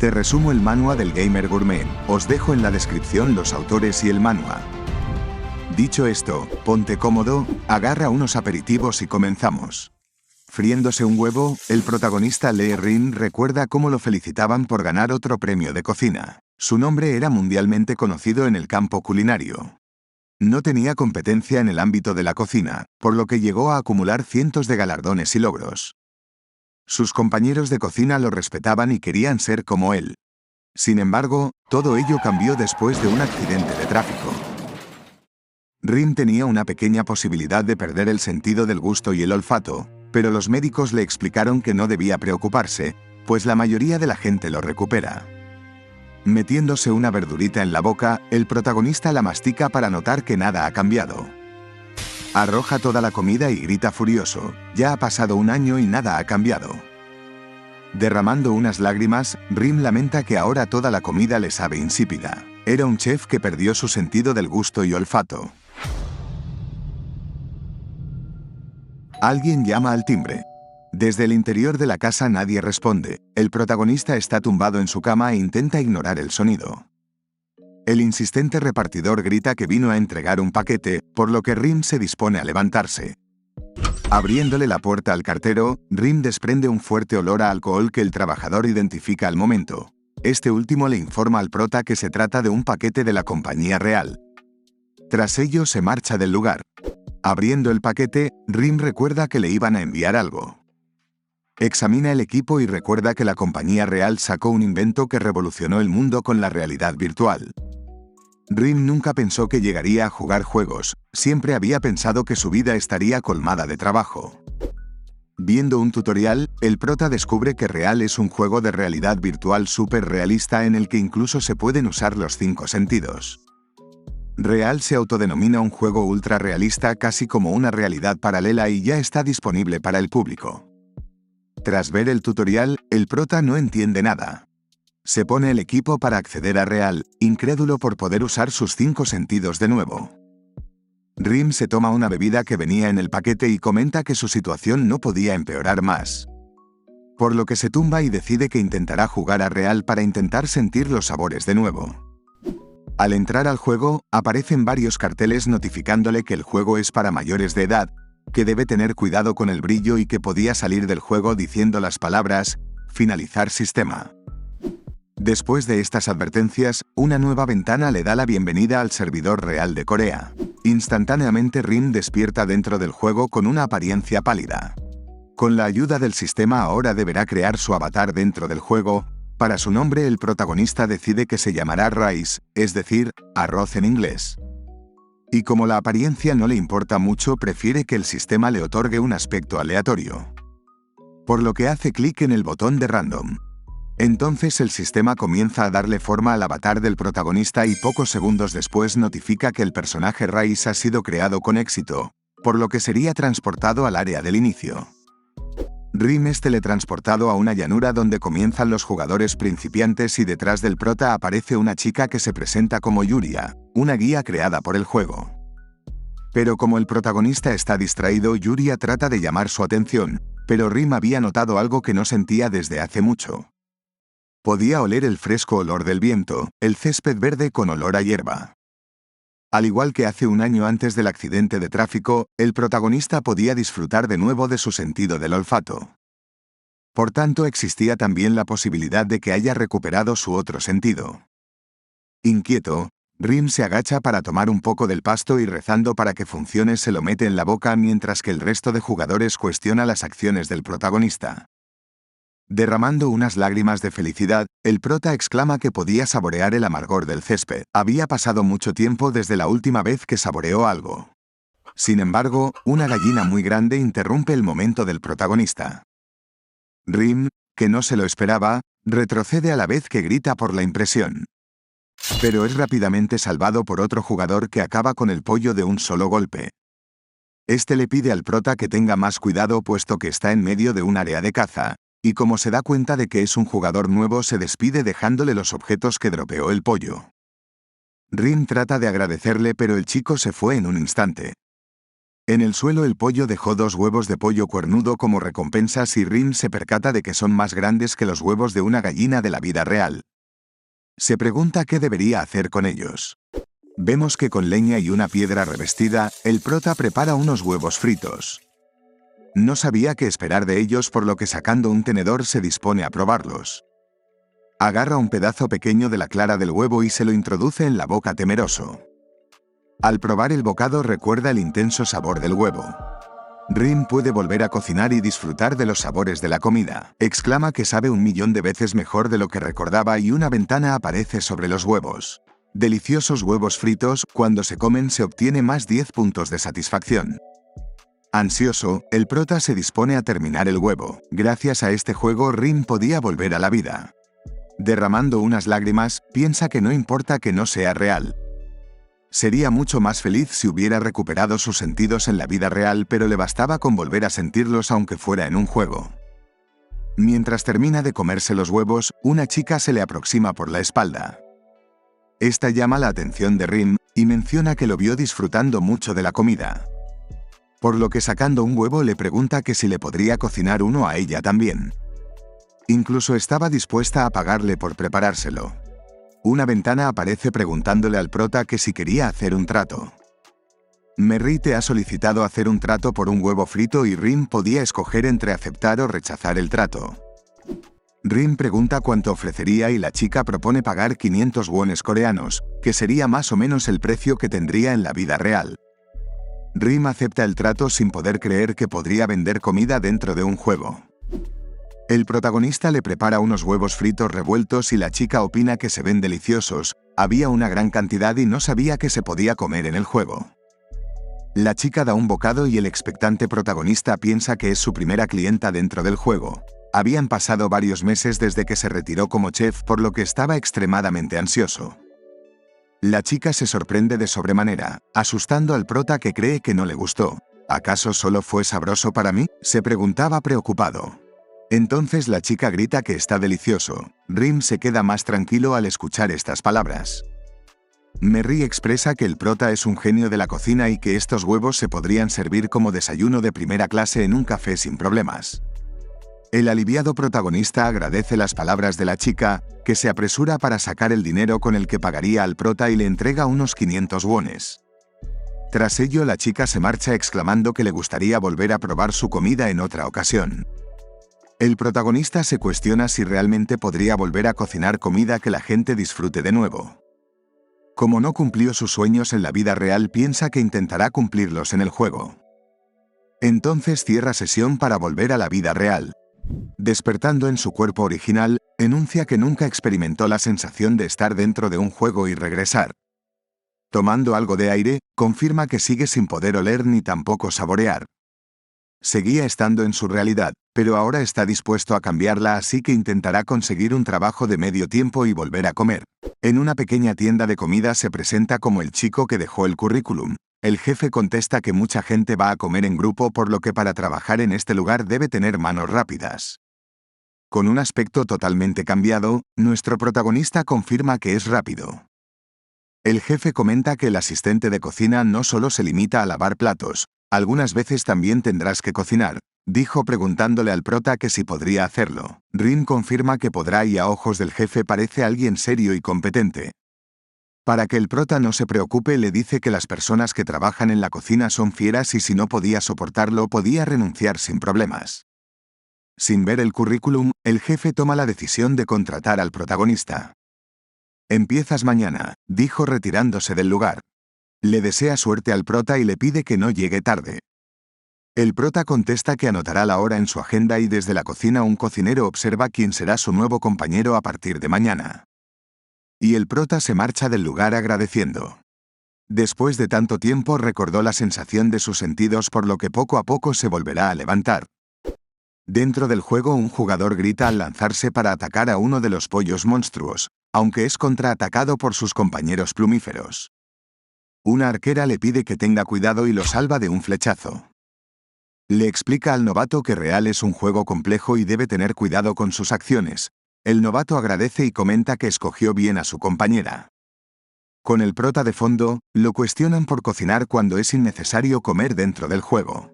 Te resumo el manual del Gamer Gourmet, os dejo en la descripción los autores y el manual. Dicho esto, ponte cómodo, agarra unos aperitivos y comenzamos. Friéndose un huevo, el protagonista Lee Rin recuerda cómo lo felicitaban por ganar otro premio de cocina. Su nombre era mundialmente conocido en el campo culinario. No tenía competencia en el ámbito de la cocina, por lo que llegó a acumular cientos de galardones y logros. Sus compañeros de cocina lo respetaban y querían ser como él. Sin embargo, todo ello cambió después de un accidente de tráfico. Rin tenía una pequeña posibilidad de perder el sentido del gusto y el olfato, pero los médicos le explicaron que no debía preocuparse, pues la mayoría de la gente lo recupera. Metiéndose una verdurita en la boca, el protagonista la mastica para notar que nada ha cambiado. Arroja toda la comida y grita furioso, ya ha pasado un año y nada ha cambiado. Derramando unas lágrimas, Rin lamenta que ahora toda la comida le sabe insípida. Era un chef que perdió su sentido del gusto y olfato. Alguien llama al timbre. Desde el interior de la casa nadie responde. El protagonista está tumbado en su cama e intenta ignorar el sonido. El insistente repartidor grita que vino a entregar un paquete, por lo que Rin se dispone a levantarse. Abriéndole la puerta al cartero, Rin desprende un fuerte olor a alcohol que el trabajador identifica al momento. Este último le informa al prota que se trata de un paquete de la compañía real. Tras ello se marcha del lugar. Abriendo el paquete, Rin recuerda que le iban a enviar algo. Examina el equipo y recuerda que la compañía real sacó un invento que revolucionó el mundo con la realidad virtual. Rin nunca pensó que llegaría a jugar juegos, siempre había pensado que su vida estaría colmada de trabajo. Viendo un tutorial, el prota descubre que Real es un juego de realidad virtual súper realista en el que incluso se pueden usar los 5 sentidos. Real se autodenomina un juego ultra realista casi como una realidad paralela y ya está disponible para el público. Tras ver el tutorial, el prota no entiende nada. Se pone el equipo para acceder a Real, incrédulo por poder usar sus 5 sentidos de nuevo. Rin se toma una bebida que venía en el paquete y comenta que su situación no podía empeorar más. Por lo que se tumba y decide que intentará jugar a Real para intentar sentir los sabores de nuevo. Al entrar al juego, aparecen varios carteles notificándole que el juego es para mayores de edad, que debe tener cuidado con el brillo y que podía salir del juego diciendo las palabras «Finalizar sistema». Después de estas advertencias, una nueva ventana le da la bienvenida al servidor real de Corea. Instantáneamente Rin despierta dentro del juego con una apariencia pálida. Con la ayuda del sistema ahora deberá crear su avatar dentro del juego. Para su nombre el protagonista decide que se llamará Rice, es decir, arroz en inglés. Y como la apariencia no le importa mucho, prefiere que el sistema le otorgue un aspecto aleatorio. Por lo que hace clic en el botón de Random. Entonces el sistema comienza a darle forma al avatar del protagonista y pocos segundos después notifica que el personaje Rice ha sido creado con éxito, por lo que sería transportado al área del inicio. Rin es teletransportado a una llanura donde comienzan los jugadores principiantes y detrás del prota aparece una chica que se presenta como Yuria, una guía creada por el juego. Pero como el protagonista está distraído, Yuria trata de llamar su atención, pero Rin había notado algo que no sentía desde hace mucho. Podía oler el fresco olor del viento, el césped verde con olor a hierba. Al igual que hace un año antes del accidente de tráfico, el protagonista podía disfrutar de nuevo de su sentido del olfato. Por tanto, existía también la posibilidad de que haya recuperado su otro sentido. Inquieto, Rin se agacha para tomar un poco del pasto y rezando para que funcione se lo mete en la boca mientras que el resto de jugadores cuestiona las acciones del protagonista. Derramando unas lágrimas de felicidad, el prota exclama que podía saborear el amargor del césped. Había pasado mucho tiempo desde la última vez que saboreó algo. Sin embargo, una gallina muy grande interrumpe el momento del protagonista. Rin, que no se lo esperaba, retrocede a la vez que grita por la impresión. Pero es rápidamente salvado por otro jugador que acaba con el pollo de un solo golpe. Este le pide al prota que tenga más cuidado puesto que está en medio de un área de caza. Y como se da cuenta de que es un jugador nuevo se despide dejándole los objetos que dropeó el pollo. Rin trata de agradecerle pero el chico se fue en un instante. En el suelo el pollo dejó 2 huevos de pollo cuernudo como recompensas y Rim se percata de que son más grandes que los huevos de una gallina de la vida real. Se pregunta qué debería hacer con ellos. Vemos que con leña y una piedra revestida, el prota prepara unos huevos fritos. No sabía qué esperar de ellos, por lo que sacando un tenedor se dispone a probarlos. Agarra un pedazo pequeño de la clara del huevo y se lo introduce en la boca temeroso. Al probar el bocado recuerda el intenso sabor del huevo. Rim puede volver a cocinar y disfrutar de los sabores de la comida. Exclama que sabe 1.000.000 de veces mejor de lo que recordaba y una ventana aparece sobre los huevos. Deliciosos huevos fritos, cuando se comen se obtiene más 10 puntos de satisfacción. Ansioso, el prota se dispone a terminar el huevo. Gracias a este juego Rim podía volver a la vida. Derramando unas lágrimas, piensa que no importa que no sea real. Sería mucho más feliz si hubiera recuperado sus sentidos en la vida real, pero le bastaba con volver a sentirlos aunque fuera en un juego. Mientras termina de comerse los huevos, una chica se le aproxima por la espalda. Esta llama la atención de Rim y menciona que lo vio disfrutando mucho de la comida. Por lo que sacando un huevo le pregunta que si le podría cocinar uno a ella también. Incluso estaba dispuesta a pagarle por preparárselo. Una ventana aparece preguntándole al prota que si quería hacer un trato. Merry te ha solicitado hacer un trato por un huevo frito y Rim podía escoger entre aceptar o rechazar el trato. Rim pregunta cuánto ofrecería y la chica propone pagar 500 wones coreanos, que sería más o menos el precio que tendría en la vida real. Rim acepta el trato sin poder creer que podría vender comida dentro de un juego. El protagonista le prepara unos huevos fritos revueltos y la chica opina que se ven deliciosos. Había una gran cantidad y no sabía que se podía comer en el juego. La chica da un bocado y el expectante protagonista piensa que es su primera clienta dentro del juego. Habían pasado varios meses desde que se retiró como chef, por lo que estaba extremadamente ansioso. La chica se sorprende de sobremanera, asustando al prota que cree que no le gustó. ¿Acaso solo fue sabroso para mí?, se preguntaba preocupado. Entonces la chica grita que está delicioso. Rim se queda más tranquilo al escuchar estas palabras. Merry expresa que el prota es un genio de la cocina y que estos huevos se podrían servir como desayuno de primera clase en un café sin problemas. El aliviado protagonista agradece las palabras de la chica, que se apresura para sacar el dinero con el que pagaría al prota y le entrega unos 500 wones. Tras ello la chica se marcha exclamando que le gustaría volver a probar su comida en otra ocasión. El protagonista se cuestiona si realmente podría volver a cocinar comida que la gente disfrute de nuevo. Como no cumplió sus sueños en la vida real, piensa que intentará cumplirlos en el juego. Entonces cierra sesión para volver a la vida real. Despertando en su cuerpo original, enuncia que nunca experimentó la sensación de estar dentro de un juego y regresar. Tomando algo de aire, confirma que sigue sin poder oler ni tampoco saborear. Seguía estando en su realidad, pero ahora está dispuesto a cambiarla, así que intentará conseguir un trabajo de medio tiempo y volver a comer. En una pequeña tienda de comida se presenta como el chico que dejó el currículum. El jefe contesta que mucha gente va a comer en grupo, por lo que para trabajar en este lugar debe tener manos rápidas. Con un aspecto totalmente cambiado, nuestro protagonista confirma que es rápido. El jefe comenta que el asistente de cocina no solo se limita a lavar platos, algunas veces también tendrás que cocinar, dijo preguntándole al prota que si podría hacerlo. Rim confirma que podrá y a ojos del jefe parece alguien serio y competente. Para que el prota no se preocupe, le dice que las personas que trabajan en la cocina son fieras y si no podía soportarlo podía renunciar sin problemas. Sin ver el currículum, el jefe toma la decisión de contratar al protagonista. Empiezas mañana, dijo retirándose del lugar. Le desea suerte al prota y le pide que no llegue tarde. El prota contesta que anotará la hora en su agenda y desde la cocina un cocinero observa quién será su nuevo compañero a partir de mañana. Y el prota se marcha del lugar agradeciendo. Después de tanto tiempo recordó la sensación de sus sentidos, por lo que poco a poco se volverá a levantar. Dentro del juego un jugador grita al lanzarse para atacar a uno de los pollos monstruos, aunque es contraatacado por sus compañeros plumíferos. Una arquera le pide que tenga cuidado y lo salva de un flechazo. Le explica al novato que Real es un juego complejo y debe tener cuidado con sus acciones. El novato agradece y comenta que escogió bien a su compañera. Con el prota de fondo, lo cuestionan por cocinar cuando es innecesario comer dentro del juego.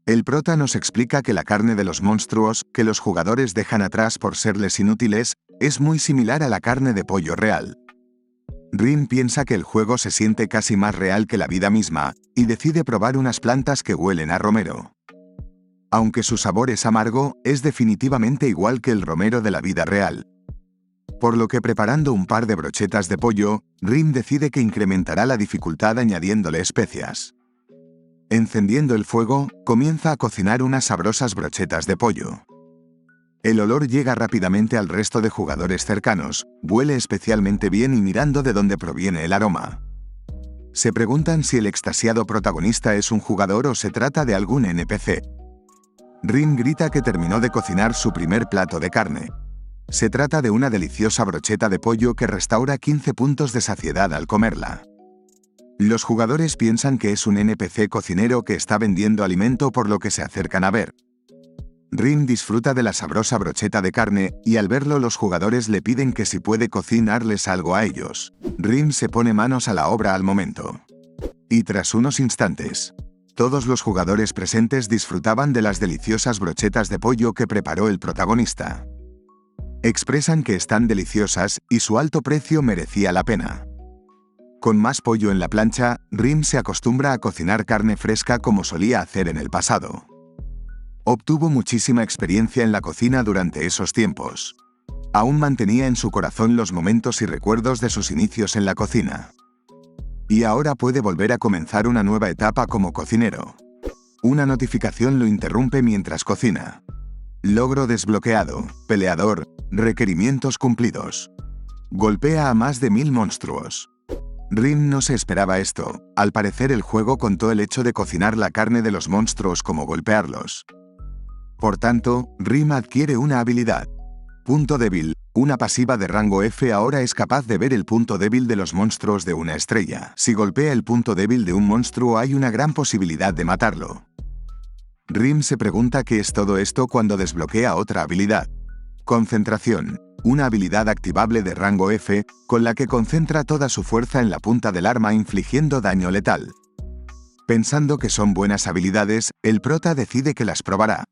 El prota nos explica que la carne de los monstruos, que los jugadores dejan atrás por serles inútiles, es muy similar a la carne de pollo real. Rim piensa que el juego se siente casi más real que la vida misma, y decide probar unas plantas que huelen a romero. Aunque su sabor es amargo, es definitivamente igual que el romero de la vida real. Por lo que preparando un par de brochetas de pollo, Rim decide que incrementará la dificultad añadiéndole especias. Encendiendo el fuego, comienza a cocinar unas sabrosas brochetas de pollo. El olor llega rápidamente al resto de jugadores cercanos, huele especialmente bien y mirando de dónde proviene el aroma. Se preguntan si el extasiado protagonista es un jugador o se trata de algún NPC. Rim grita que terminó de cocinar su primer plato de carne. Se trata de una deliciosa brocheta de pollo que restaura 15 puntos de saciedad al comerla. Los jugadores piensan que es un NPC cocinero que está vendiendo alimento por lo que se acercan a ver. Rim disfruta de la sabrosa brocheta de carne y al verlo los jugadores le piden que si puede cocinarles algo a ellos. Rim se pone manos a la obra al momento. Y tras unos instantes, todos los jugadores presentes disfrutaban de las deliciosas brochetas de pollo que preparó el protagonista. Expresan que están deliciosas y su alto precio merecía la pena. Con más pollo en la plancha, Rim se acostumbra a cocinar carne fresca como solía hacer en el pasado. Obtuvo muchísima experiencia en la cocina durante esos tiempos. Aún mantenía en su corazón los momentos y recuerdos de sus inicios en la cocina. Y ahora puede volver a comenzar una nueva etapa como cocinero. Una notificación lo interrumpe mientras cocina. Logro desbloqueado, peleador, requerimientos cumplidos. Golpea a más de 1000 monstruos. Rim no se esperaba esto, al parecer el juego contó el hecho de cocinar la carne de los monstruos como golpearlos. Por tanto, Rim adquiere una habilidad. Punto débil, una pasiva de rango F ahora es capaz de ver el punto débil de los monstruos de una estrella. Si golpea el punto débil de un monstruo hay una gran posibilidad de matarlo. Rim se pregunta qué es todo esto cuando desbloquea otra habilidad. Concentración, una habilidad activable de rango F, con la que concentra toda su fuerza en la punta del arma infligiendo daño letal. Pensando que son buenas habilidades, el prota decide que las probará.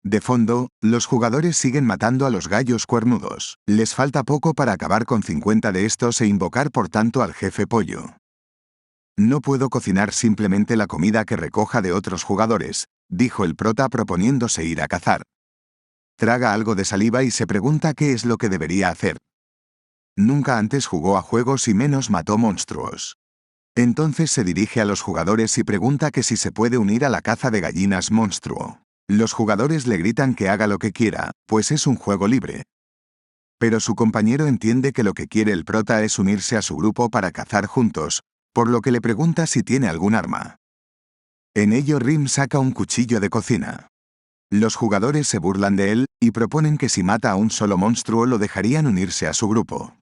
De fondo, los jugadores siguen matando a los gallos cuernudos. Les falta poco para acabar con 50 de estos e invocar por tanto al jefe pollo. No puedo cocinar simplemente la comida que recoja de otros jugadores, dijo el prota proponiéndose ir a cazar. Traga algo de saliva y se pregunta qué es lo que debería hacer. Nunca antes jugó a juegos y menos mató monstruos. Entonces se dirige a los jugadores y pregunta que si se puede unir a la caza de gallinas monstruo. Los jugadores le gritan que haga lo que quiera, pues es un juego libre. Pero su compañero entiende que lo que quiere el prota es unirse a su grupo para cazar juntos, por lo que le pregunta si tiene algún arma. En ello Rim saca un cuchillo de cocina. Los jugadores se burlan de él y proponen que si mata a un solo monstruo lo dejarían unirse a su grupo.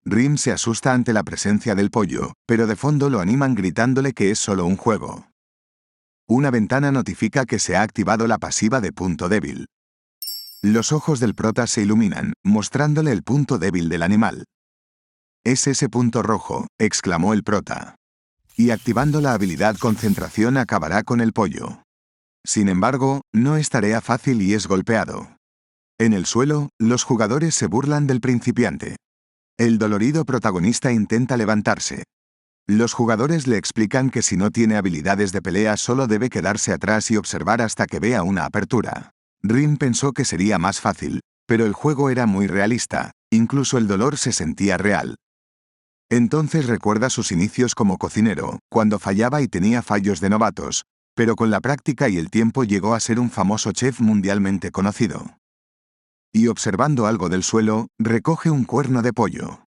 Rim se asusta ante la presencia del pollo, pero de fondo lo animan gritándole que es solo un juego. Una ventana notifica que se ha activado la pasiva de punto débil. Los ojos del prota se iluminan, mostrándole el punto débil del animal. «Es ese punto rojo», exclamó el prota. Y activando la habilidad concentración acabará con el pollo. Sin embargo, no es tarea fácil y es golpeado. En el suelo, los jugadores se burlan del principiante. El dolorido protagonista intenta levantarse. Los jugadores le explican que si no tiene habilidades de pelea solo debe quedarse atrás y observar hasta que vea una apertura. Rim pensó que sería más fácil, pero el juego era muy realista, incluso el dolor se sentía real. Entonces recuerda sus inicios como cocinero, cuando fallaba y tenía fallos de novatos, pero con la práctica y el tiempo llegó a ser un famoso chef mundialmente conocido. Y observando algo del suelo, recoge un cuerno de pollo.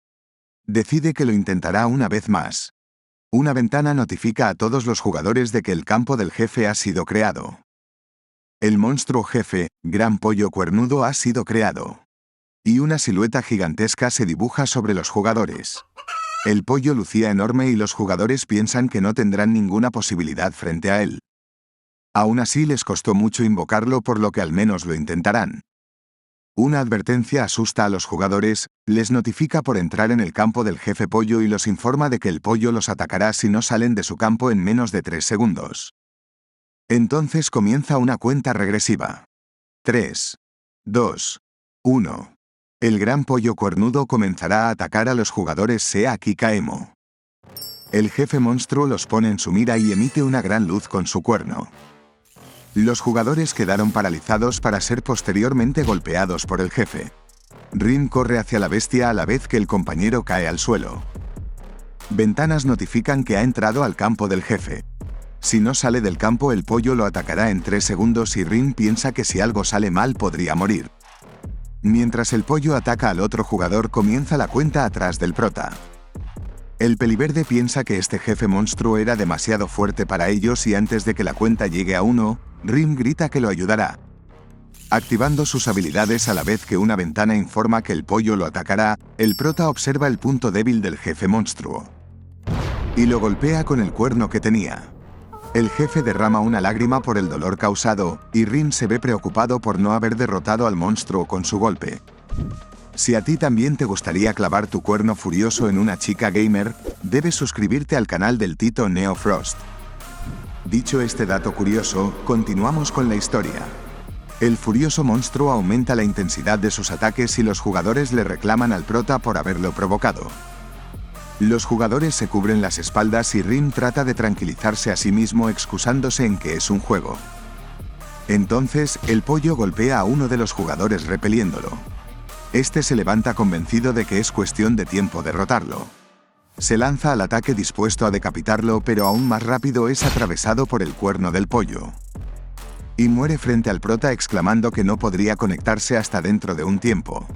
Decide que lo intentará una vez más. Una ventana notifica a todos los jugadores de que el campo del jefe ha sido creado. El monstruo jefe, Gran Pollo Cuernudo, ha sido creado. Y una silueta gigantesca se dibuja sobre los jugadores. El pollo lucía enorme y los jugadores piensan que no tendrán ninguna posibilidad frente a él. Aún así les costó mucho invocarlo por lo que al menos lo intentarán. Una advertencia asusta a los jugadores, les notifica por entrar en el campo del jefe pollo y los informa de que el pollo los atacará si no salen de su campo en menos de 3 segundos. Entonces comienza una cuenta regresiva. 3, 2, 1. El gran pollo cuernudo comenzará a atacar a los jugadores Sea Kikaemo. El jefe monstruo los pone en su mira y emite una gran luz con su cuerno. Los jugadores quedaron paralizados para ser posteriormente golpeados por el jefe. Rim corre hacia la bestia a la vez que el compañero cae al suelo. Ventanas notifican que ha entrado al campo del jefe. Si no sale del campo, el pollo lo atacará en 3 segundos y Rim piensa que si algo sale mal podría morir. Mientras el pollo ataca al otro jugador, comienza la cuenta atrás del prota. El peliverde piensa que este jefe monstruo era demasiado fuerte para ellos y antes de que la cuenta llegue a 1, Rim grita que lo ayudará. Activando sus habilidades a la vez que una ventana informa que el pollo lo atacará, el prota observa el punto débil del jefe monstruo. Y lo golpea con el cuerno que tenía. El jefe derrama una lágrima por el dolor causado, y Rim se ve preocupado por no haber derrotado al monstruo con su golpe. Si a ti también te gustaría clavar tu cuerno furioso en una chica gamer, debes suscribirte al canal del Tito Neo Frost. Dicho este dato curioso, continuamos con la historia. El furioso monstruo aumenta la intensidad de sus ataques y los jugadores le reclaman al prota por haberlo provocado. Los jugadores se cubren las espaldas y Rim trata de tranquilizarse a sí mismo excusándose en que es un juego. Entonces, el pollo golpea a uno de los jugadores repeliéndolo. Este se levanta convencido de que es cuestión de tiempo derrotarlo. Se lanza al ataque dispuesto a decapitarlo, pero aún más rápido es atravesado por el cuerno del pollo. Y muere frente al prota exclamando que no podría conectarse hasta dentro de un tiempo.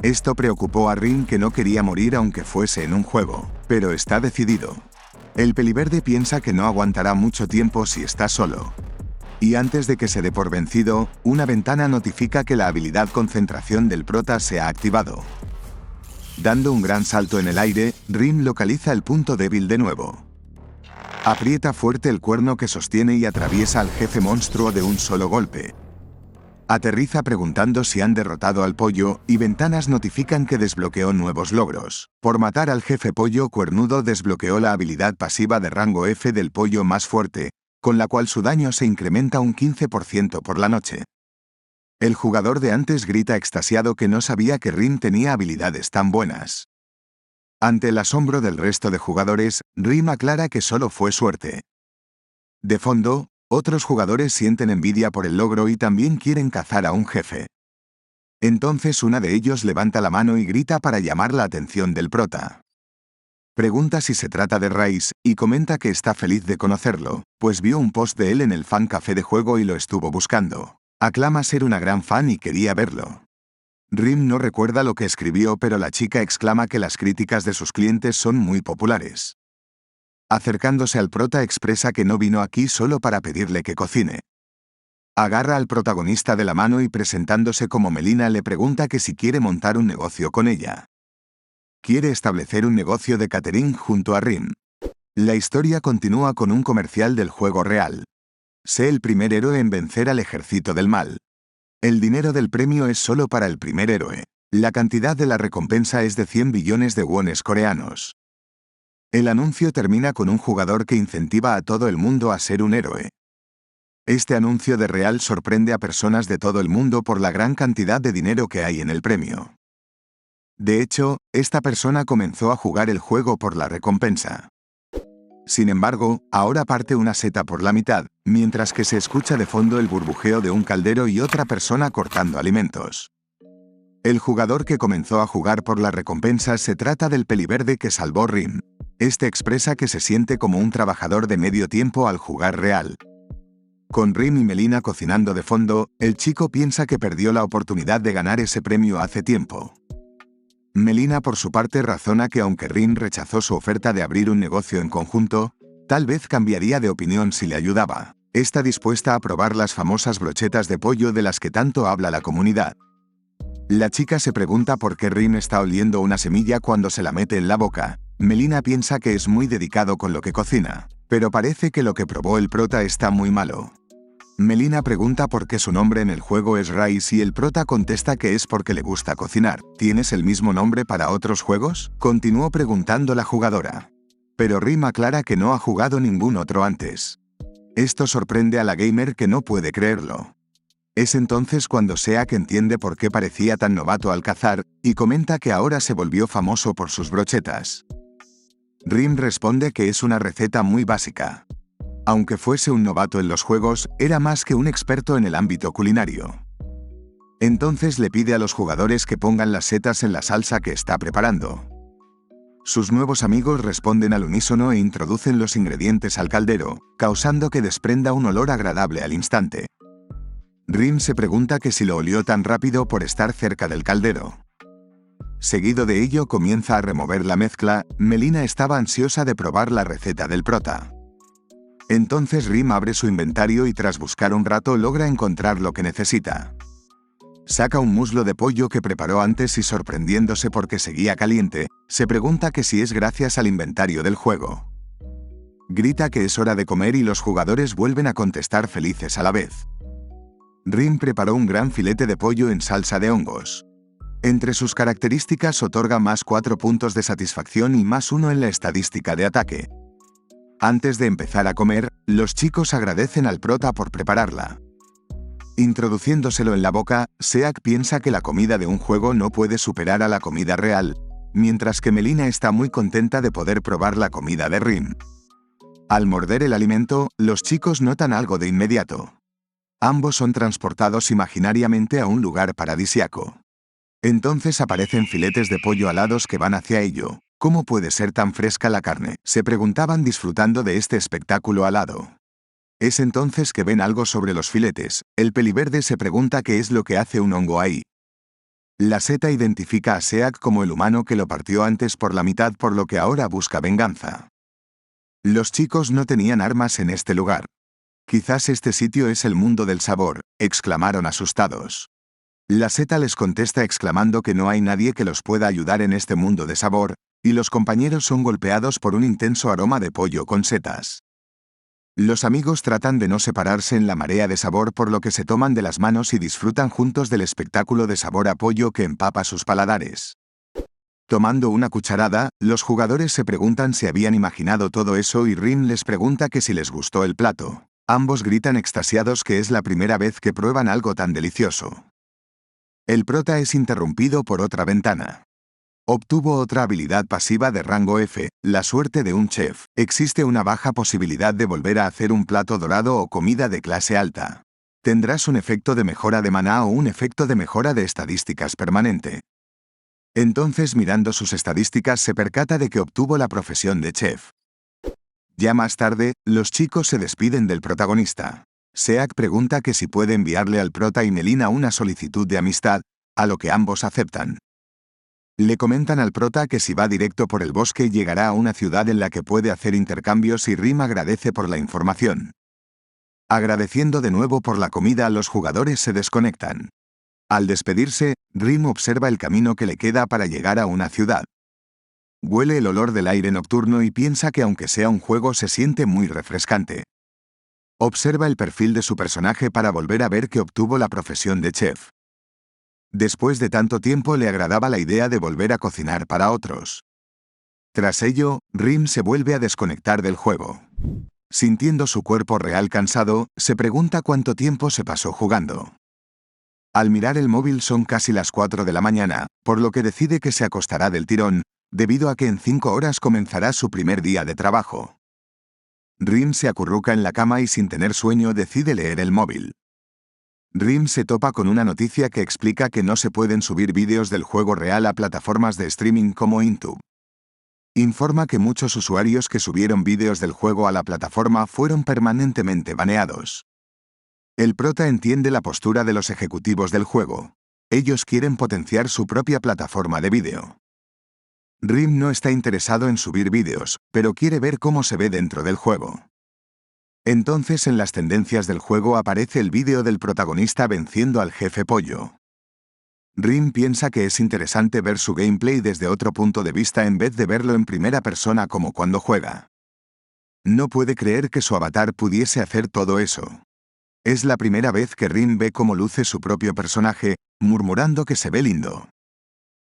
Esto preocupó a Rim, que no quería morir aunque fuese en un juego, pero está decidido. El peliverde piensa que no aguantará mucho tiempo si está solo. Y antes de que se dé por vencido, una ventana notifica que la habilidad concentración del prota se ha activado. Dando un gran salto en el aire, Rim localiza el punto débil de nuevo. Aprieta fuerte el cuerno que sostiene y atraviesa al jefe monstruo de un solo golpe. Aterriza preguntando si han derrotado al pollo, y ventanas notifican que desbloqueó nuevos logros. Por matar al jefe pollo cuernudo desbloqueó la habilidad pasiva de rango F del pollo más fuerte, con la cual su daño se incrementa un 15% por la noche. El jugador de antes grita extasiado que no sabía que Rim tenía habilidades tan buenas. Ante el asombro del resto de jugadores, Rim aclara que solo fue suerte. De fondo, otros jugadores sienten envidia por el logro y también quieren cazar a un jefe. Entonces una de ellos levanta la mano y grita para llamar la atención del prota. Pregunta si se trata de Rice, y comenta que está feliz de conocerlo, pues vio un post de él en el fan café de juego y lo estuvo buscando. Aclama ser una gran fan y quería verlo. Rim no recuerda lo que escribió, pero la chica exclama que las críticas de sus clientes son muy populares. Acercándose al prota expresa que no vino aquí solo para pedirle que cocine. Agarra al protagonista de la mano y presentándose como Melina le pregunta que si quiere montar un negocio con ella. Quiere establecer un negocio de catering junto a Rim. La historia continúa con un comercial del juego real. Sé el primer héroe en vencer al ejército del mal. El dinero del premio es solo para el primer héroe. La cantidad de la recompensa es de 100 billones de wones coreanos. El anuncio termina con un jugador que incentiva a todo el mundo a ser un héroe. Este anuncio de real sorprende a personas de todo el mundo por la gran cantidad de dinero que hay en el premio. De hecho, esta persona comenzó a jugar el juego por la recompensa. Sin embargo, ahora parte una seta por la mitad, mientras que se escucha de fondo el burbujeo de un caldero y otra persona cortando alimentos. El jugador que comenzó a jugar por la recompensa se trata del peliverde que salvó Rim. Este expresa que se siente como un trabajador de medio tiempo al jugar real. Con Rim y Melina cocinando de fondo, el chico piensa que perdió la oportunidad de ganar ese premio hace tiempo. Melina por su parte razona que aunque Rim rechazó su oferta de abrir un negocio en conjunto, tal vez cambiaría de opinión si le ayudaba. Está dispuesta a probar las famosas brochetas de pollo de las que tanto habla la comunidad. La chica se pregunta por qué Rim está oliendo una semilla cuando se la mete en la boca. Melina piensa que es muy dedicado con lo que cocina, pero parece que lo que probó el prota está muy malo. Melina pregunta por qué su nombre en el juego es Rice y el prota contesta que es porque le gusta cocinar. ¿Tienes el mismo nombre para otros juegos?, continuó preguntando la jugadora. Pero Rim aclara que no ha jugado ningún otro antes. Esto sorprende a la gamer, que no puede creerlo. Es entonces cuando Seak entiende por qué parecía tan novato al cazar, y comenta que ahora se volvió famoso por sus brochetas. Rim responde que es una receta muy básica. Aunque fuese un novato en los juegos, era más que un experto en el ámbito culinario. Entonces le pide a los jugadores que pongan las setas en la salsa que está preparando. Sus nuevos amigos responden al unísono e introducen los ingredientes al caldero, causando que desprenda un olor agradable al instante. Rim se pregunta que si lo olió tan rápido por estar cerca del caldero. Seguido de ello comienza a remover la mezcla. Melina estaba ansiosa de probar la receta del prota. Entonces Rim abre su inventario y tras buscar un rato logra encontrar lo que necesita. Saca un muslo de pollo que preparó antes y, sorprendiéndose porque seguía caliente, se pregunta que si es gracias al inventario del juego. Grita que es hora de comer y los jugadores vuelven a contestar felices a la vez. Rim preparó un gran filete de pollo en salsa de hongos. Entre sus características otorga más 4 puntos de satisfacción y más 1 en la estadística de ataque. Antes de empezar a comer, los chicos agradecen al prota por prepararla. Introduciéndoselo en la boca, Seak piensa que la comida de un juego no puede superar a la comida real, mientras que Melina está muy contenta de poder probar la comida de Rim. Al morder el alimento, los chicos notan algo de inmediato. Ambos son transportados imaginariamente a un lugar paradisiaco. Entonces aparecen filetes de pollo alados que van hacia ello. ¿Cómo puede ser tan fresca la carne?, se preguntaban disfrutando de este espectáculo alado. Es entonces que ven algo sobre los filetes. El peliverde se pregunta qué es lo que hace un hongo ahí. La seta identifica a Seak como el humano que lo partió antes por la mitad, por lo que ahora busca venganza. Los chicos no tenían armas en este lugar. Quizás este sitio es el mundo del sabor, exclamaron asustados. La seta les contesta exclamando que no hay nadie que los pueda ayudar en este mundo de sabor, y los compañeros son golpeados por un intenso aroma de pollo con setas. Los amigos tratan de no separarse en la marea de sabor, por lo que se toman de las manos y disfrutan juntos del espectáculo de sabor a pollo que empapa sus paladares. Tomando una cucharada, los jugadores se preguntan si habían imaginado todo eso y Rim les pregunta que si les gustó el plato. Ambos gritan extasiados que es la primera vez que prueban algo tan delicioso. El prota es interrumpido por otra ventana. Obtuvo otra habilidad pasiva de rango F, la suerte de un chef. Existe una baja posibilidad de volver a hacer un plato dorado o comida de clase alta. Tendrás un efecto de mejora de maná o un efecto de mejora de estadísticas permanente. Entonces, mirando sus estadísticas, se percata de que obtuvo la profesión de chef. Ya más tarde, los chicos se despiden del protagonista. Seak pregunta que si puede enviarle al prota y Melina una solicitud de amistad, a lo que ambos aceptan. Le comentan al prota que si va directo por el bosque llegará a una ciudad en la que puede hacer intercambios y Rim agradece por la información. Agradeciendo de nuevo por la comida, los jugadores se desconectan. Al despedirse, Rim observa el camino que le queda para llegar a una ciudad. Huele el olor del aire nocturno y piensa que aunque sea un juego se siente muy refrescante. Observa el perfil de su personaje para volver a ver que obtuvo la profesión de chef. Después de tanto tiempo le agradaba la idea de volver a cocinar para otros. Tras ello, Rim se vuelve a desconectar del juego. Sintiendo su cuerpo real cansado, se pregunta cuánto tiempo se pasó jugando. Al mirar el móvil son casi las 4 de la mañana, por lo que decide que se acostará del tirón, debido a que en 5 horas comenzará su primer día de trabajo. Rim se acurruca en la cama y sin tener sueño decide leer el móvil. Rim se topa con una noticia que explica que no se pueden subir vídeos del juego real a plataformas de streaming como YouTube. Informa que muchos usuarios que subieron vídeos del juego a la plataforma fueron permanentemente baneados. El prota entiende la postura de los ejecutivos del juego. Ellos quieren potenciar su propia plataforma de vídeo. Rim no está interesado en subir vídeos, pero quiere ver cómo se ve dentro del juego. Entonces en las tendencias del juego aparece el vídeo del protagonista venciendo al jefe pollo. Rim piensa que es interesante ver su gameplay desde otro punto de vista en vez de verlo en primera persona como cuando juega. No puede creer que su avatar pudiese hacer todo eso. Es la primera vez que Rim ve cómo luce su propio personaje, murmurando que se ve lindo.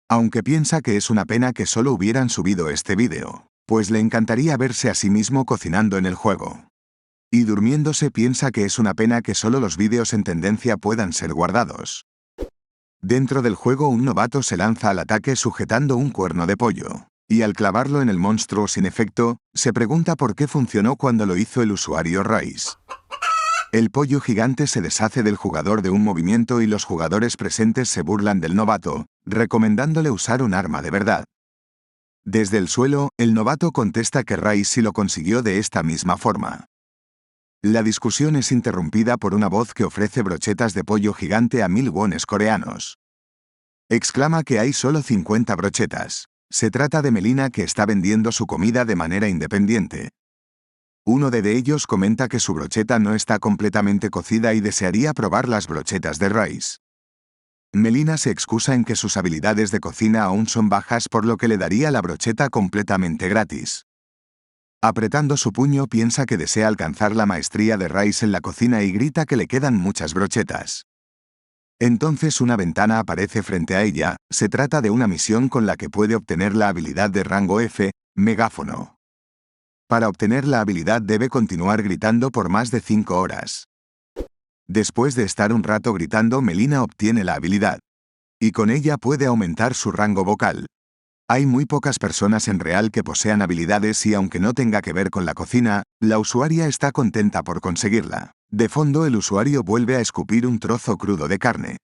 Aunque piensa que es una pena que solo hubieran subido este vídeo, pues le encantaría verse a sí mismo cocinando en el juego. Y durmiéndose piensa que es una pena que solo los vídeos en tendencia puedan ser guardados. Dentro del juego un novato se lanza al ataque sujetando un cuerno de pollo, y al clavarlo en el monstruo sin efecto, se pregunta por qué funcionó cuando lo hizo el usuario Rice. El pollo gigante se deshace del jugador de un movimiento y los jugadores presentes se burlan del novato, recomendándole usar un arma de verdad. Desde el suelo, el novato contesta que Rice sí lo consiguió de esta misma forma. La discusión es interrumpida por una voz que ofrece brochetas de pollo gigante a 1000 wones coreanos. Exclama que hay solo 50 brochetas. Se trata de Melina, que está vendiendo su comida de manera independiente. Uno de ellos comenta que su brocheta no está completamente cocida y desearía probar las brochetas de Rice. Melina se excusa en que sus habilidades de cocina aún son bajas, por lo que le daría la brocheta completamente gratis. Apretando su puño piensa que desea alcanzar la maestría de Rice en la cocina y grita que le quedan muchas brochetas. Entonces una ventana aparece frente a ella. Se trata de una misión con la que puede obtener la habilidad de rango F, megáfono. Para obtener la habilidad debe continuar gritando por más de 5 horas. Después de estar un rato gritando, Melina obtiene la habilidad. Y con ella puede aumentar su rango vocal. Hay muy pocas personas en real que posean habilidades y aunque no tenga que ver con la cocina, la usuaria está contenta por conseguirla. De fondo el usuario vuelve a escupir un trozo crudo de carne.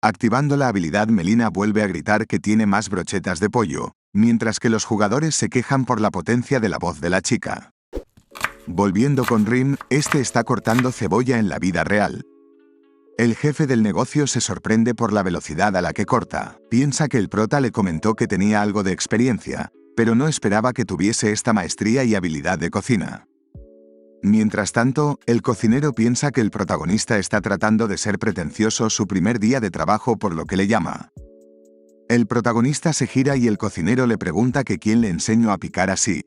Activando la habilidad, Melina vuelve a gritar que tiene más brochetas de pollo, mientras que los jugadores se quejan por la potencia de la voz de la chica. Volviendo con Rim, este está cortando cebolla en la vida real. El jefe del negocio se sorprende por la velocidad a la que corta. Piensa que el prota le comentó que tenía algo de experiencia, pero no esperaba que tuviese esta maestría y habilidad de cocina. Mientras tanto, el cocinero piensa que el protagonista está tratando de ser pretencioso su primer día de trabajo, por lo que le llama. El protagonista se gira y el cocinero le pregunta que quién le enseñó a picar así.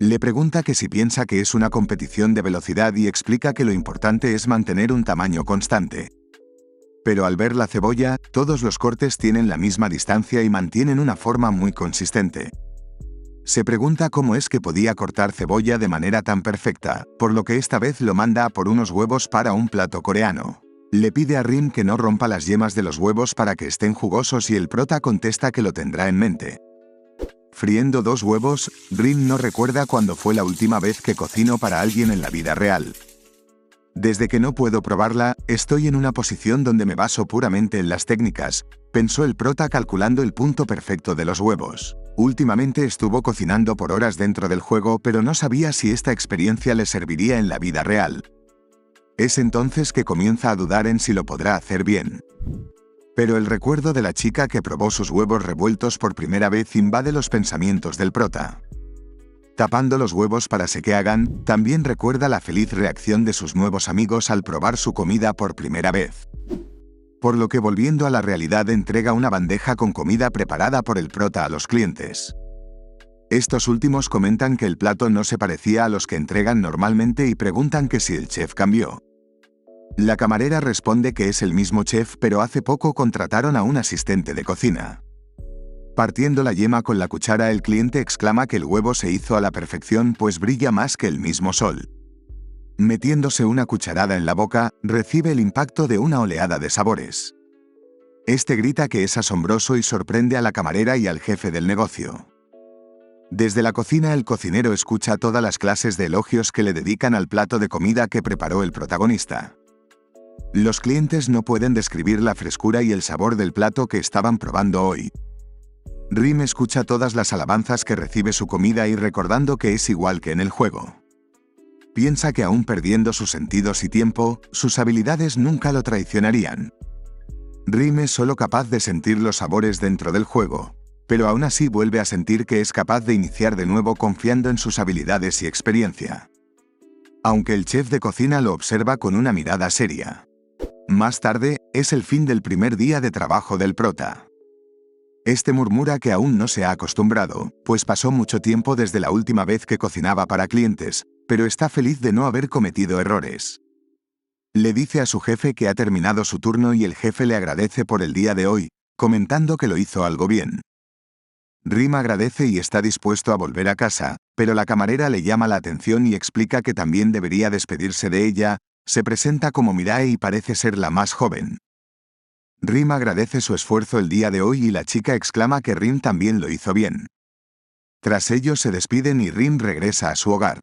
Le pregunta que si piensa que es una competición de velocidad y explica que lo importante es mantener un tamaño constante. Pero al ver la cebolla, todos los cortes tienen la misma distancia y mantienen una forma muy consistente. Se pregunta cómo es que podía cortar cebolla de manera tan perfecta, por lo que esta vez lo manda a por unos huevos para un plato coreano. Le pide a Rim que no rompa las yemas de los huevos para que estén jugosos y el prota contesta que lo tendrá en mente. Friendo 2 huevos, Rim no recuerda cuándo fue la última vez que cocinó para alguien en la vida real. Desde que no puedo probarla, estoy en una posición donde me baso puramente en las técnicas, pensó el prota calculando el punto perfecto de los huevos. Últimamente estuvo cocinando por horas dentro del juego, pero no sabía si esta experiencia le serviría en la vida real. Es entonces que comienza a dudar en si lo podrá hacer bien. Pero el recuerdo de la chica que probó sus huevos revueltos por primera vez invade los pensamientos del prota. Tapando los huevos para que hagan, también recuerda la feliz reacción de sus nuevos amigos al probar su comida por primera vez. Por lo que, volviendo a la realidad, entrega una bandeja con comida preparada por el prota a los clientes. Estos últimos comentan que el plato no se parecía a los que entregan normalmente y preguntan que si el chef cambió. La camarera responde que es el mismo chef, pero hace poco contrataron a un asistente de cocina. Partiendo la yema con la cuchara, el cliente exclama que el huevo se hizo a la perfección, pues brilla más que el mismo sol. Metiéndose una cucharada en la boca, recibe el impacto de una oleada de sabores. Este grita que es asombroso y sorprende a la camarera y al jefe del negocio. Desde la cocina, el cocinero escucha todas las clases de elogios que le dedican al plato de comida que preparó el protagonista. Los clientes no pueden describir la frescura y el sabor del plato que estaban probando hoy. Rim escucha todas las alabanzas que recibe su comida y recordando que es igual que en el juego. Piensa que aún perdiendo sus sentidos y tiempo, sus habilidades nunca lo traicionarían. Rim es solo capaz de sentir los sabores dentro del juego, pero aún así vuelve a sentir que es capaz de iniciar de nuevo confiando en sus habilidades y experiencia. Aunque el chef de cocina lo observa con una mirada seria. Más tarde, es el fin del primer día de trabajo del prota. Este murmura que aún no se ha acostumbrado, pues pasó mucho tiempo desde la última vez que cocinaba para clientes, pero está feliz de no haber cometido errores. Le dice a su jefe que ha terminado su turno y el jefe le agradece por el día de hoy, comentando que lo hizo algo bien. Rim agradece y está dispuesto a volver a casa, pero la camarera le llama la atención y explica que también debería despedirse de ella. Se presenta como Mirae y parece ser la más joven. Rim agradece su esfuerzo el día de hoy y la chica exclama que Rim también lo hizo bien. Tras ello se despiden y Rim regresa a su hogar.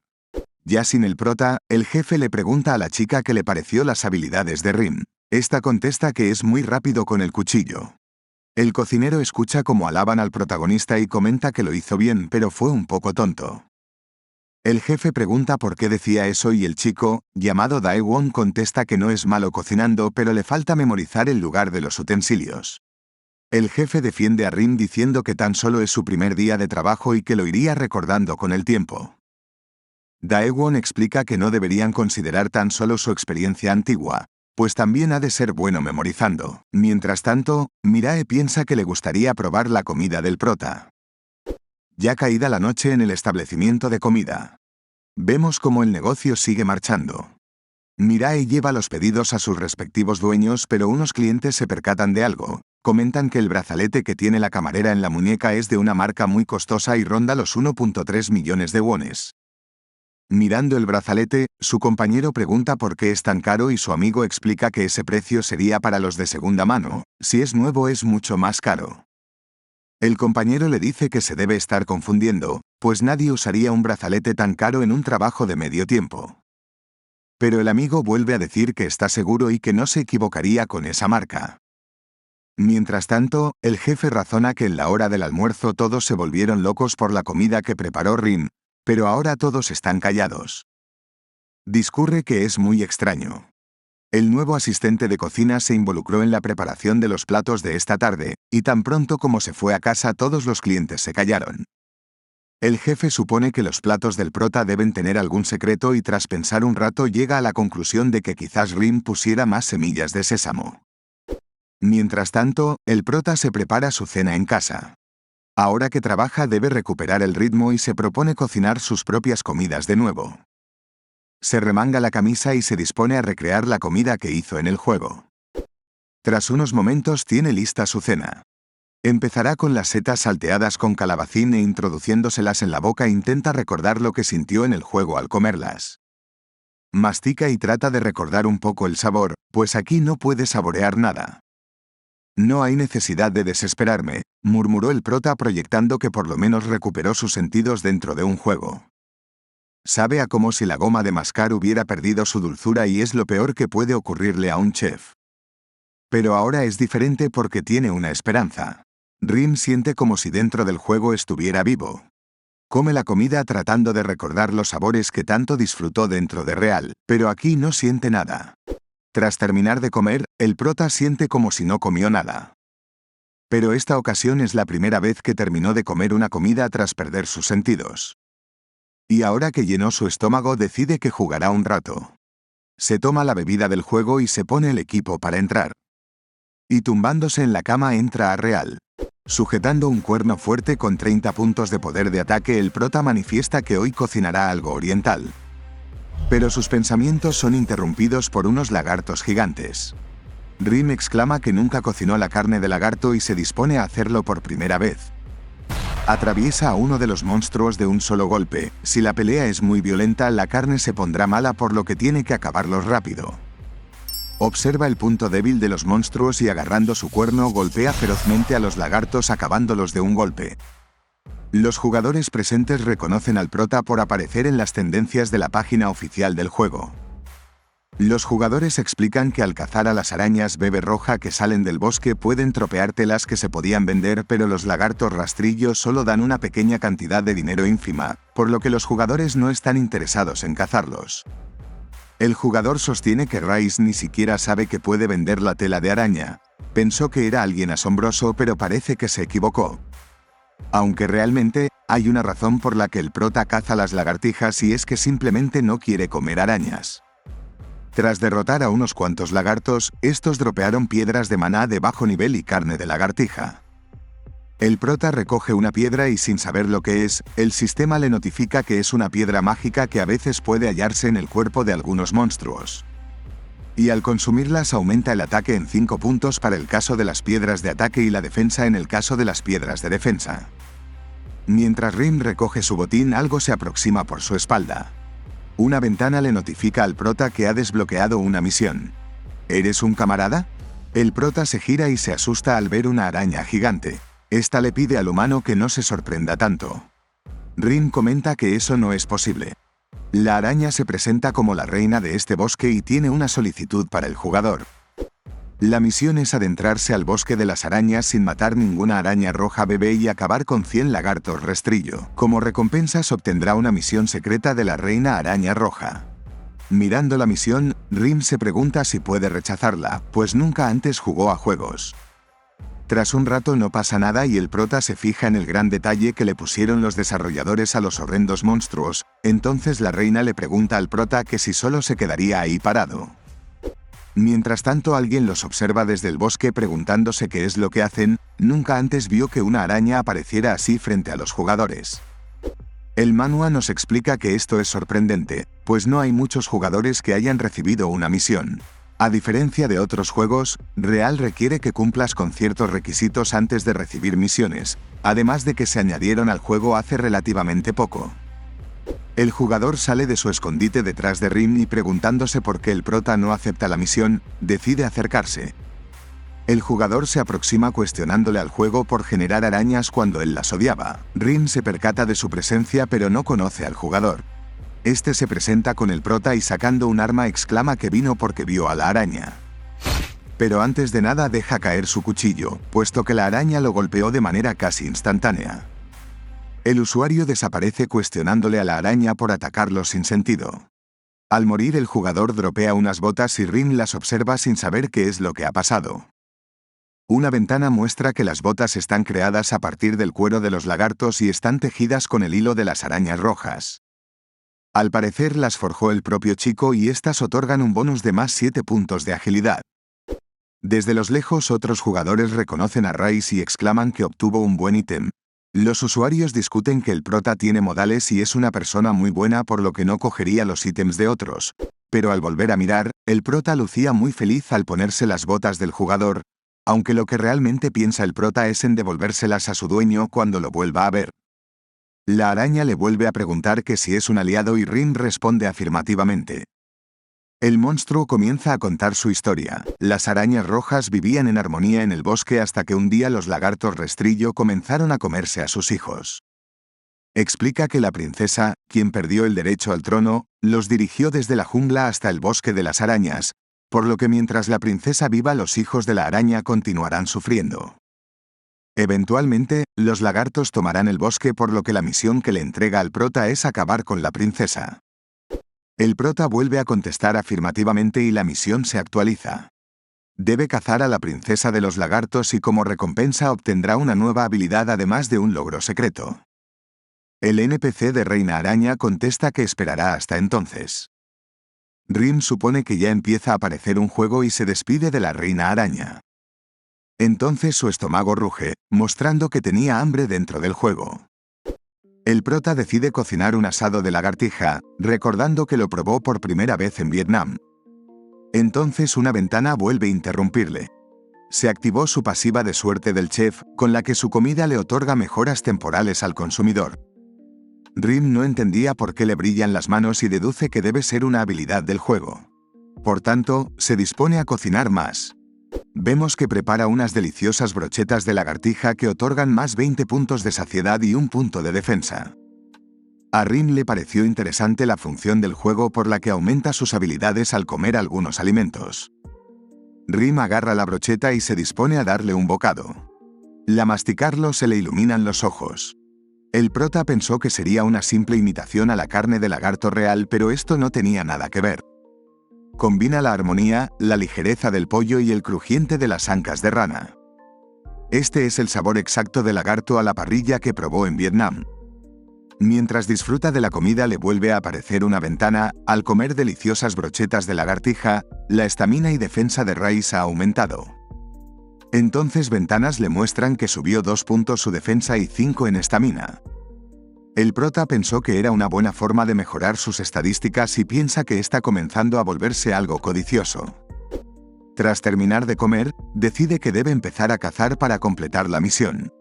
Ya sin el prota, el jefe le pregunta a la chica qué le pareció las habilidades de Rim. Esta contesta que es muy rápido con el cuchillo. El cocinero escucha cómo alaban al protagonista y comenta que lo hizo bien, pero fue un poco tonto. El jefe pregunta por qué decía eso y el chico, llamado Daewon, contesta que no es malo cocinando, pero le falta memorizar el lugar de los utensilios. El jefe defiende a Rim diciendo que tan solo es su primer día de trabajo y que lo iría recordando con el tiempo. Daewon explica que no deberían considerar tan solo su experiencia antigua, pues también ha de ser bueno memorizando. Mientras tanto, Mirae piensa que le gustaría probar la comida del prota. Ya caída la noche en el establecimiento de comida. Vemos cómo el negocio sigue marchando. Mirae lleva los pedidos a sus respectivos dueños, pero unos clientes se percatan de algo. Comentan que el brazalete que tiene la camarera en la muñeca es de una marca muy costosa y ronda los 1.3 millones de wones. Mirando el brazalete, su compañero pregunta por qué es tan caro y su amigo explica que ese precio sería para los de segunda mano, si es nuevo es mucho más caro. El compañero le dice que se debe estar confundiendo, pues nadie usaría un brazalete tan caro en un trabajo de medio tiempo. Pero el amigo vuelve a decir que está seguro y que no se equivocaría con esa marca. Mientras tanto, el jefe razona que en la hora del almuerzo todos se volvieron locos por la comida que preparó Rin, pero ahora todos están callados. Discurre que es muy extraño. El nuevo asistente de cocina se involucró en la preparación de los platos de esta tarde, y tan pronto como se fue a casa todos los clientes se callaron. El jefe supone que los platos del prota deben tener algún secreto y tras pensar un rato llega a la conclusión de que quizás Rim pusiera más semillas de sésamo. Mientras tanto, el prota se prepara su cena en casa. Ahora que trabaja debe recuperar el ritmo y se propone cocinar sus propias comidas de nuevo. Se remanga la camisa y se dispone a recrear la comida que hizo en el juego. Tras unos momentos tiene lista su cena. Empezará con las setas salteadas con calabacín e introduciéndoselas en la boca intenta recordar lo que sintió en el juego al comerlas. Mastica y trata de recordar un poco el sabor, pues aquí no puede saborear nada. No hay necesidad de desesperarme, murmuró el prota proyectando que por lo menos recuperó sus sentidos dentro de un juego. Sabe a como si la goma de mascar hubiera perdido su dulzura y es lo peor que puede ocurrirle a un chef. Pero ahora es diferente porque tiene una esperanza. Rim siente como si dentro del juego estuviera vivo. Come la comida tratando de recordar los sabores que tanto disfrutó dentro de Real, pero aquí no siente nada. Tras terminar de comer, el prota siente como si no comió nada. Pero esta ocasión es la primera vez que terminó de comer una comida tras perder sus sentidos. Y ahora que llenó su estómago decide que jugará un rato. Se toma la bebida del juego y se pone el equipo para entrar. Y tumbándose en la cama entra a Real. Sujetando un cuerno fuerte con 30 puntos de poder de ataque, el prota manifiesta que hoy cocinará algo oriental. Pero sus pensamientos son interrumpidos por unos lagartos gigantes. Rim exclama que nunca cocinó la carne de lagarto y se dispone a hacerlo por primera vez. Atraviesa a uno de los monstruos de un solo golpe. Si la pelea es muy violenta, la carne se pondrá mala por lo que tiene que acabarlos rápido. Observa el punto débil de los monstruos y agarrando su cuerno golpea ferozmente a los lagartos acabándolos de un golpe. Los jugadores presentes reconocen al prota por aparecer en las tendencias de la página oficial del juego. Los jugadores explican que al cazar a las arañas bebe roja que salen del bosque pueden tropear telas que se podían vender, pero los lagartos rastrillos solo dan una pequeña cantidad de dinero ínfima, por lo que los jugadores no están interesados en cazarlos. El jugador sostiene que Rice ni siquiera sabe que puede vender la tela de araña. Pensó que era alguien asombroso, pero parece que se equivocó. Aunque realmente, hay una razón por la que el prota caza las lagartijas y es que simplemente no quiere comer arañas. Tras derrotar a unos cuantos lagartos, estos dropearon piedras de maná de bajo nivel y carne de lagartija. El prota recoge una piedra y sin saber lo que es, el sistema le notifica que es una piedra mágica que a veces puede hallarse en el cuerpo de algunos monstruos. Y al consumirlas aumenta el ataque en 5 puntos para el caso de las piedras de ataque y la defensa en el caso de las piedras de defensa. Mientras Rim recoge su botín, algo se aproxima por su espalda. Una ventana le notifica al prota que ha desbloqueado una misión. ¿Eres un camarada? El prota se gira y se asusta al ver una araña gigante. Esta le pide al humano que no se sorprenda tanto. Rim comenta que eso no es posible. La araña se presenta como la reina de este bosque y tiene una solicitud para el jugador. La misión es adentrarse al bosque de las arañas sin matar ninguna araña roja bebé y acabar con 100 lagartos rastrillo. Como recompensas obtendrá una misión secreta de la reina araña roja. Mirando la misión, Rim se pregunta si puede rechazarla, pues nunca antes jugó a juegos. Tras un rato no pasa nada y el prota se fija en el gran detalle que le pusieron los desarrolladores a los horrendos monstruos. Entonces la reina le pregunta al prota que si solo se quedaría ahí parado. Mientras tanto alguien los observa desde el bosque preguntándose qué es lo que hacen. Nunca antes vio que una araña apareciera así frente a los jugadores. El manhwa nos explica que esto es sorprendente, pues no hay muchos jugadores que hayan recibido una misión. A diferencia de otros juegos, Real requiere que cumplas con ciertos requisitos antes de recibir misiones, además de que se añadieron al juego hace relativamente poco. El jugador sale de su escondite detrás de Rim y preguntándose por qué el prota no acepta la misión, decide acercarse. El jugador se aproxima cuestionándole al juego por generar arañas cuando él las odiaba. Rim se percata de su presencia pero no conoce al jugador. Este se presenta con el prota y sacando un arma exclama que vino porque vio a la araña. Pero antes de nada deja caer su cuchillo, puesto que la araña lo golpeó de manera casi instantánea. El usuario desaparece cuestionándole a la araña por atacarlo sin sentido. Al morir el jugador dropea unas botas y Rim las observa sin saber qué es lo que ha pasado. Una ventana muestra que las botas están creadas a partir del cuero de los lagartos y están tejidas con el hilo de las arañas rojas. Al parecer las forjó el propio chico y estas otorgan un bonus de más 7 puntos de agilidad. Desde los lejos otros jugadores reconocen a Rice y exclaman que obtuvo un buen ítem. Los usuarios discuten que el prota tiene modales y es una persona muy buena por lo que no cogería los ítems de otros. Pero al volver a mirar, el prota lucía muy feliz al ponerse las botas del jugador, aunque lo que realmente piensa el prota es en devolvérselas a su dueño cuando lo vuelva a ver. La araña le vuelve a preguntar que si es un aliado y Rim responde afirmativamente. El monstruo comienza a contar su historia. Las arañas rojas vivían en armonía en el bosque hasta que un día los lagartos rastrillo comenzaron a comerse a sus hijos. Explica que la princesa, quien perdió el derecho al trono, los dirigió desde la jungla hasta el bosque de las arañas, por lo que mientras la princesa viva los hijos de la araña continuarán sufriendo. Eventualmente, los lagartos tomarán el bosque por lo que la misión que le entrega al prota es acabar con la princesa. El prota vuelve a contestar afirmativamente y la misión se actualiza. Debe cazar a la princesa de los lagartos y como recompensa obtendrá una nueva habilidad además de un logro secreto. El NPC de Reina Araña contesta que esperará hasta entonces. Rim supone que ya empieza a aparecer un juego y se despide de la Reina Araña. Entonces su estómago ruge, mostrando que tenía hambre dentro del juego. El prota decide cocinar un asado de lagartija, recordando que lo probó por primera vez en Vietnam. Entonces una ventana vuelve a interrumpirle. Se activó su pasiva de suerte del chef, con la que su comida le otorga mejoras temporales al consumidor. Rim no entendía por qué le brillan las manos y deduce que debe ser una habilidad del juego. Por tanto, se dispone a cocinar más. Vemos que prepara unas deliciosas brochetas de lagartija que otorgan más 20 puntos de saciedad y un punto de defensa. A Rim le pareció interesante la función del juego por la que aumenta sus habilidades al comer algunos alimentos. Rim agarra la brocheta y se dispone a darle un bocado. Al masticarlo se le iluminan los ojos. El prota pensó que sería una simple imitación a la carne de lagarto real, pero esto no tenía nada que ver. Combina la armonía, la ligereza del pollo y el crujiente de las ancas de rana. Este es el sabor exacto de lagarto a la parrilla que probó en Vietnam. Mientras disfruta de la comida le vuelve a aparecer una ventana. Al comer deliciosas brochetas de lagartija, la estamina y defensa de Rice ha aumentado. Entonces ventanas le muestran que subió 2 puntos su defensa y 5 en estamina. El prota pensó que era una buena forma de mejorar sus estadísticas y piensa que está comenzando a volverse algo codicioso. Tras terminar de comer, decide que debe empezar a cazar para completar la misión.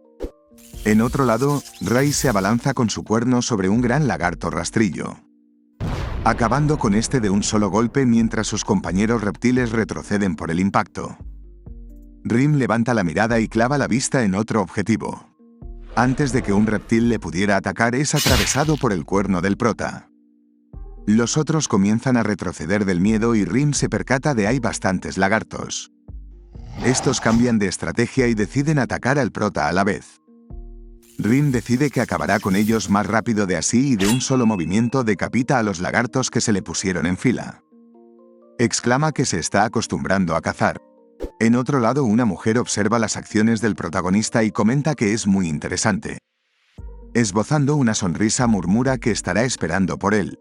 En otro lado, Ray se abalanza con su cuerno sobre un gran lagarto rastrillo, acabando con este de un solo golpe mientras sus compañeros reptiles retroceden por el impacto. Rim levanta la mirada y clava la vista en otro objetivo. Antes de que un reptil le pudiera atacar, es atravesado por el cuerno del prota. Los otros comienzan a retroceder del miedo y Rim se percata de que hay bastantes lagartos. Estos cambian de estrategia y deciden atacar al prota a la vez. Rim decide que acabará con ellos más rápido de así y de un solo movimiento decapita a los lagartos que se le pusieron en fila. Exclama que se está acostumbrando a cazar. En otro lado, una mujer observa las acciones del protagonista y comenta que es muy interesante. Esbozando una sonrisa, murmura que estará esperando por él.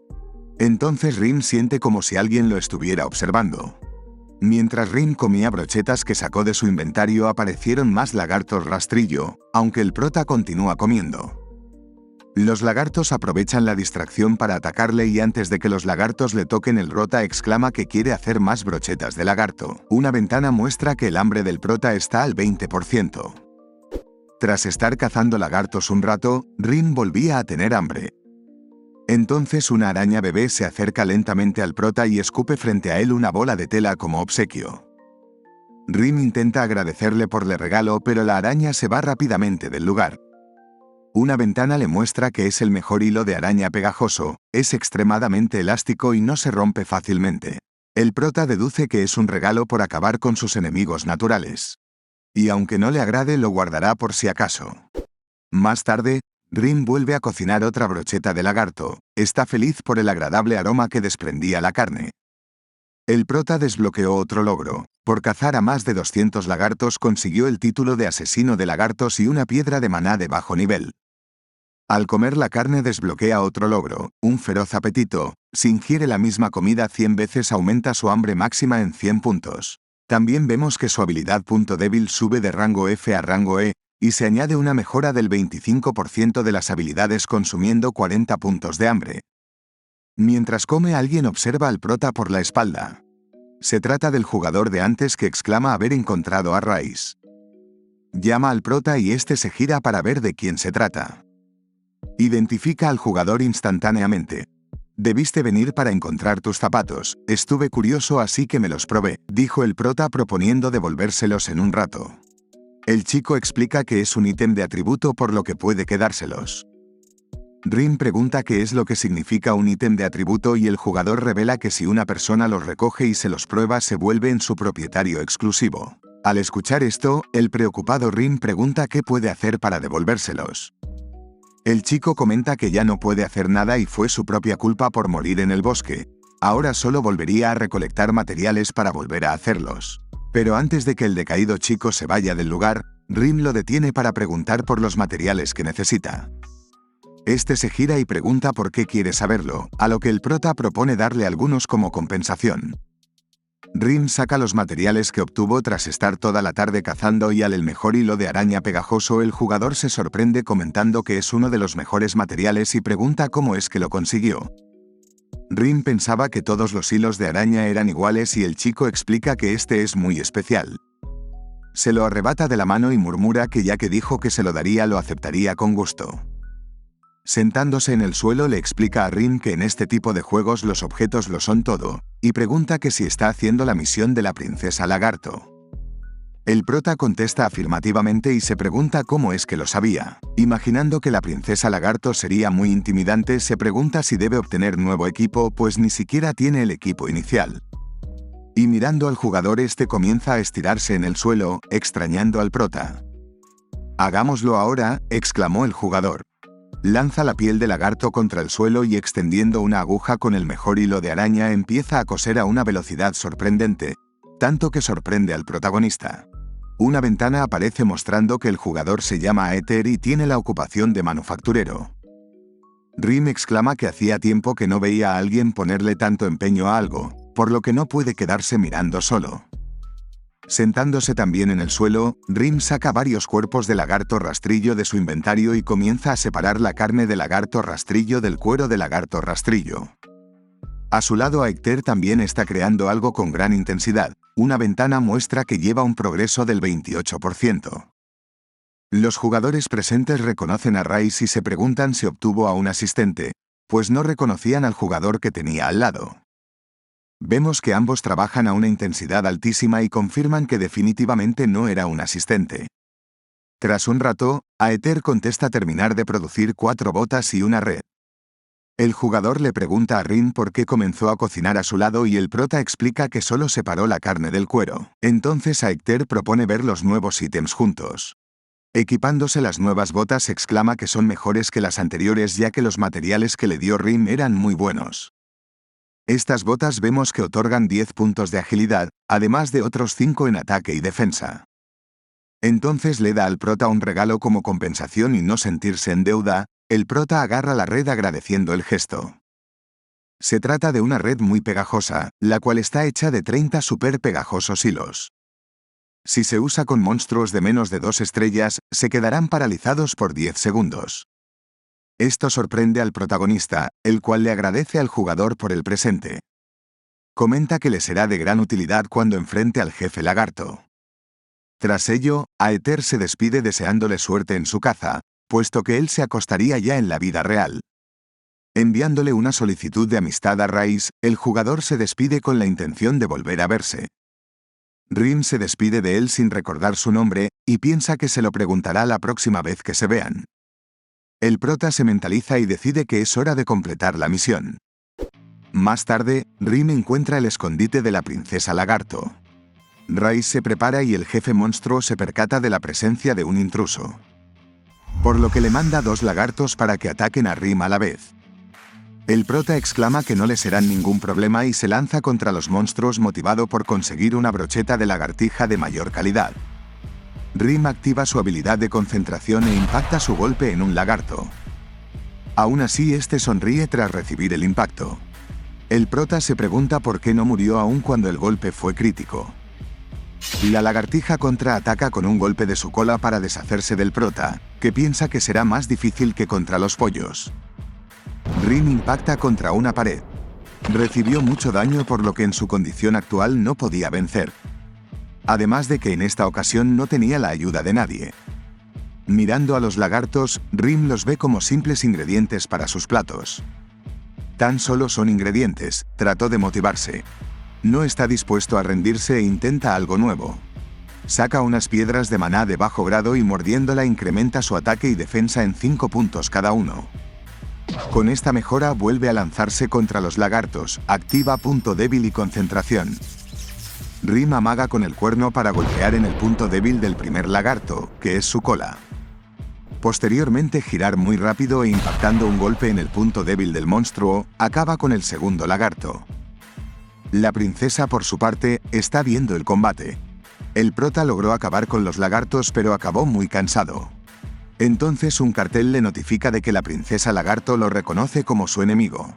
Entonces Rim siente como si alguien lo estuviera observando. Mientras Rim comía brochetas que sacó de su inventario, aparecieron más lagartos rastrillo, aunque el prota continúa comiendo. Los lagartos aprovechan la distracción para atacarle y antes de que los lagartos le toquen, el prota exclama que quiere hacer más brochetas de lagarto. Una ventana muestra que el hambre del prota está al 20%. Tras estar cazando lagartos un rato, Rim volvía a tener hambre. Entonces una araña bebé se acerca lentamente al prota y escupe frente a él una bola de tela como obsequio. Rim intenta agradecerle por el regalo, pero la araña se va rápidamente del lugar. Una ventana le muestra que es el mejor hilo de araña pegajoso, es extremadamente elástico y no se rompe fácilmente. El prota deduce que es un regalo por acabar con sus enemigos naturales. Y aunque no le agrade, lo guardará por si acaso. Más tarde, Rim vuelve a cocinar otra brocheta de lagarto. Está feliz por el agradable aroma que desprendía la carne. El prota desbloqueó otro logro. Por cazar a más de 200 lagartos consiguió el título de asesino de lagartos y una piedra de maná de bajo nivel. Al comer la carne desbloquea otro logro, un feroz apetito. Si ingiere la misma comida 100 veces aumenta su hambre máxima en 100 puntos. También vemos que su habilidad punto débil sube de rango F a rango E, y se añade una mejora del 25% de las habilidades consumiendo 40 puntos de hambre. Mientras come, alguien observa al prota por la espalda. Se trata del jugador de antes que exclama haber encontrado a Rice. Llama al prota y este se gira para ver de quién se trata. Identifica al jugador instantáneamente. Debiste venir para encontrar tus zapatos, estuve curioso así que me los probé, dijo el prota proponiendo devolvérselos en un rato. El chico explica que es un ítem de atributo por lo que puede quedárselos. Rim pregunta qué es lo que significa un ítem de atributo y el jugador revela que si una persona los recoge y se los prueba se vuelve en su propietario exclusivo. Al escuchar esto, el preocupado Rim pregunta qué puede hacer para devolvérselos. El chico comenta que ya no puede hacer nada y fue su propia culpa por morir en el bosque. Ahora solo volvería a recolectar materiales para volver a hacerlos. Pero antes de que el decaído chico se vaya del lugar, Rim lo detiene para preguntar por los materiales que necesita. Este se gira y pregunta por qué quiere saberlo, a lo que el prota propone darle algunos como compensación. Rim saca los materiales que obtuvo tras estar toda la tarde cazando y al el mejor hilo de araña pegajoso. El jugador se sorprende comentando que es uno de los mejores materiales y pregunta cómo es que lo consiguió. Rim pensaba que todos los hilos de araña eran iguales y el chico explica que este es muy especial. Se lo arrebata de la mano y murmura que ya que dijo que se lo daría lo aceptaría con gusto. Sentándose en el suelo le explica a Rim que en este tipo de juegos los objetos lo son todo, y pregunta que si está haciendo la misión de la princesa lagarto. El prota contesta afirmativamente y se pregunta cómo es que lo sabía. Imaginando que la princesa lagarto sería muy intimidante, se pregunta si debe obtener nuevo equipo, pues ni siquiera tiene el equipo inicial. Y mirando al jugador, este comienza a estirarse en el suelo, extrañando al prota. «Hagámoslo ahora», exclamó el jugador. Lanza la piel de lagarto contra el suelo y extendiendo una aguja con el mejor hilo de araña empieza a coser a una velocidad sorprendente, tanto que sorprende al protagonista. Una ventana aparece mostrando que el jugador se llama Aether y tiene la ocupación de manufacturero. Rim exclama que hacía tiempo que no veía a alguien ponerle tanto empeño a algo, por lo que no puede quedarse mirando solo. Sentándose también en el suelo, Rim saca varios cuerpos de lagarto rastrillo de su inventario y comienza a separar la carne de lagarto rastrillo del cuero de lagarto rastrillo. A su lado, Aether también está creando algo con gran intensidad. una ventana muestra que lleva un progreso del 28%. Los jugadores presentes reconocen a Rice y se preguntan si obtuvo a un asistente, pues no reconocían al jugador que tenía al lado. Vemos que ambos trabajan a una intensidad altísima y confirman que definitivamente no era un asistente. Tras un rato, Aether contesta terminar de producir 4 botas y una red. El jugador le pregunta a Rin por qué comenzó a cocinar a su lado y el prota explica que solo separó la carne del cuero. Entonces Aether propone ver los nuevos ítems juntos. Equipándose las nuevas botas exclama que son mejores que las anteriores ya que los materiales que le dio Rin eran muy buenos. Estas botas vemos que otorgan 10 puntos de agilidad, además de otros 5 en ataque y defensa. Entonces le da al prota un regalo como compensación y no sentirse en deuda, el prota agarra la red agradeciendo el gesto. Se trata de una red muy pegajosa, la cual está hecha de 30 super pegajosos hilos. Si se usa con monstruos de menos de 2 estrellas, se quedarán paralizados por 10 segundos. Esto sorprende al protagonista, el cual le agradece al jugador por el presente. Comenta que le será de gran utilidad cuando enfrente al jefe lagarto. Tras ello, Aether se despide deseándole suerte en su caza, puesto que él se acostaría ya en la vida real. Enviándole una solicitud de amistad a Rice, el jugador se despide con la intención de volver a verse. Rin se despide de él sin recordar su nombre, y piensa que se lo preguntará la próxima vez que se vean. El prota se mentaliza y decide que es hora de completar la misión. Más tarde, Rin encuentra el escondite de la princesa lagarto. Rice se prepara y el jefe monstruo se percata de la presencia de un intruso. Por lo que le manda 2 lagartos para que ataquen a Rim a la vez. El prota exclama que no le serán ningún problema y se lanza contra los monstruos motivado por conseguir una brocheta de lagartija de mayor calidad. Rim activa su habilidad de concentración e impacta su golpe en un lagarto. Aún así, este sonríe tras recibir el impacto. El prota se pregunta por qué no murió aún cuando el golpe fue crítico. La lagartija contraataca con un golpe de su cola para deshacerse del prota, que piensa que será más difícil que contra los pollos. Rin impacta contra una pared. Recibió mucho daño por lo que en su condición actual no podía vencer. Además de que en esta ocasión no tenía la ayuda de nadie. Mirando a los lagartos, Rin los ve como simples ingredientes para sus platos. Tan solo son ingredientes, trató de motivarse. No está dispuesto a rendirse e intenta algo nuevo. Saca unas piedras de maná de bajo grado y mordiéndola incrementa su ataque y defensa en 5 puntos cada uno. Con esta mejora vuelve a lanzarse contra los lagartos, activa punto débil y concentración. Rim amaga con el cuerno para golpear en el punto débil del primer lagarto, que es su cola. Posteriormente girar muy rápido e impactando un golpe en el punto débil del monstruo, acaba con el segundo lagarto. La princesa, por su parte, está viendo el combate. El prota logró acabar con los lagartos pero acabó muy cansado. Entonces un cartel le notifica de que la princesa lagarto lo reconoce como su enemigo.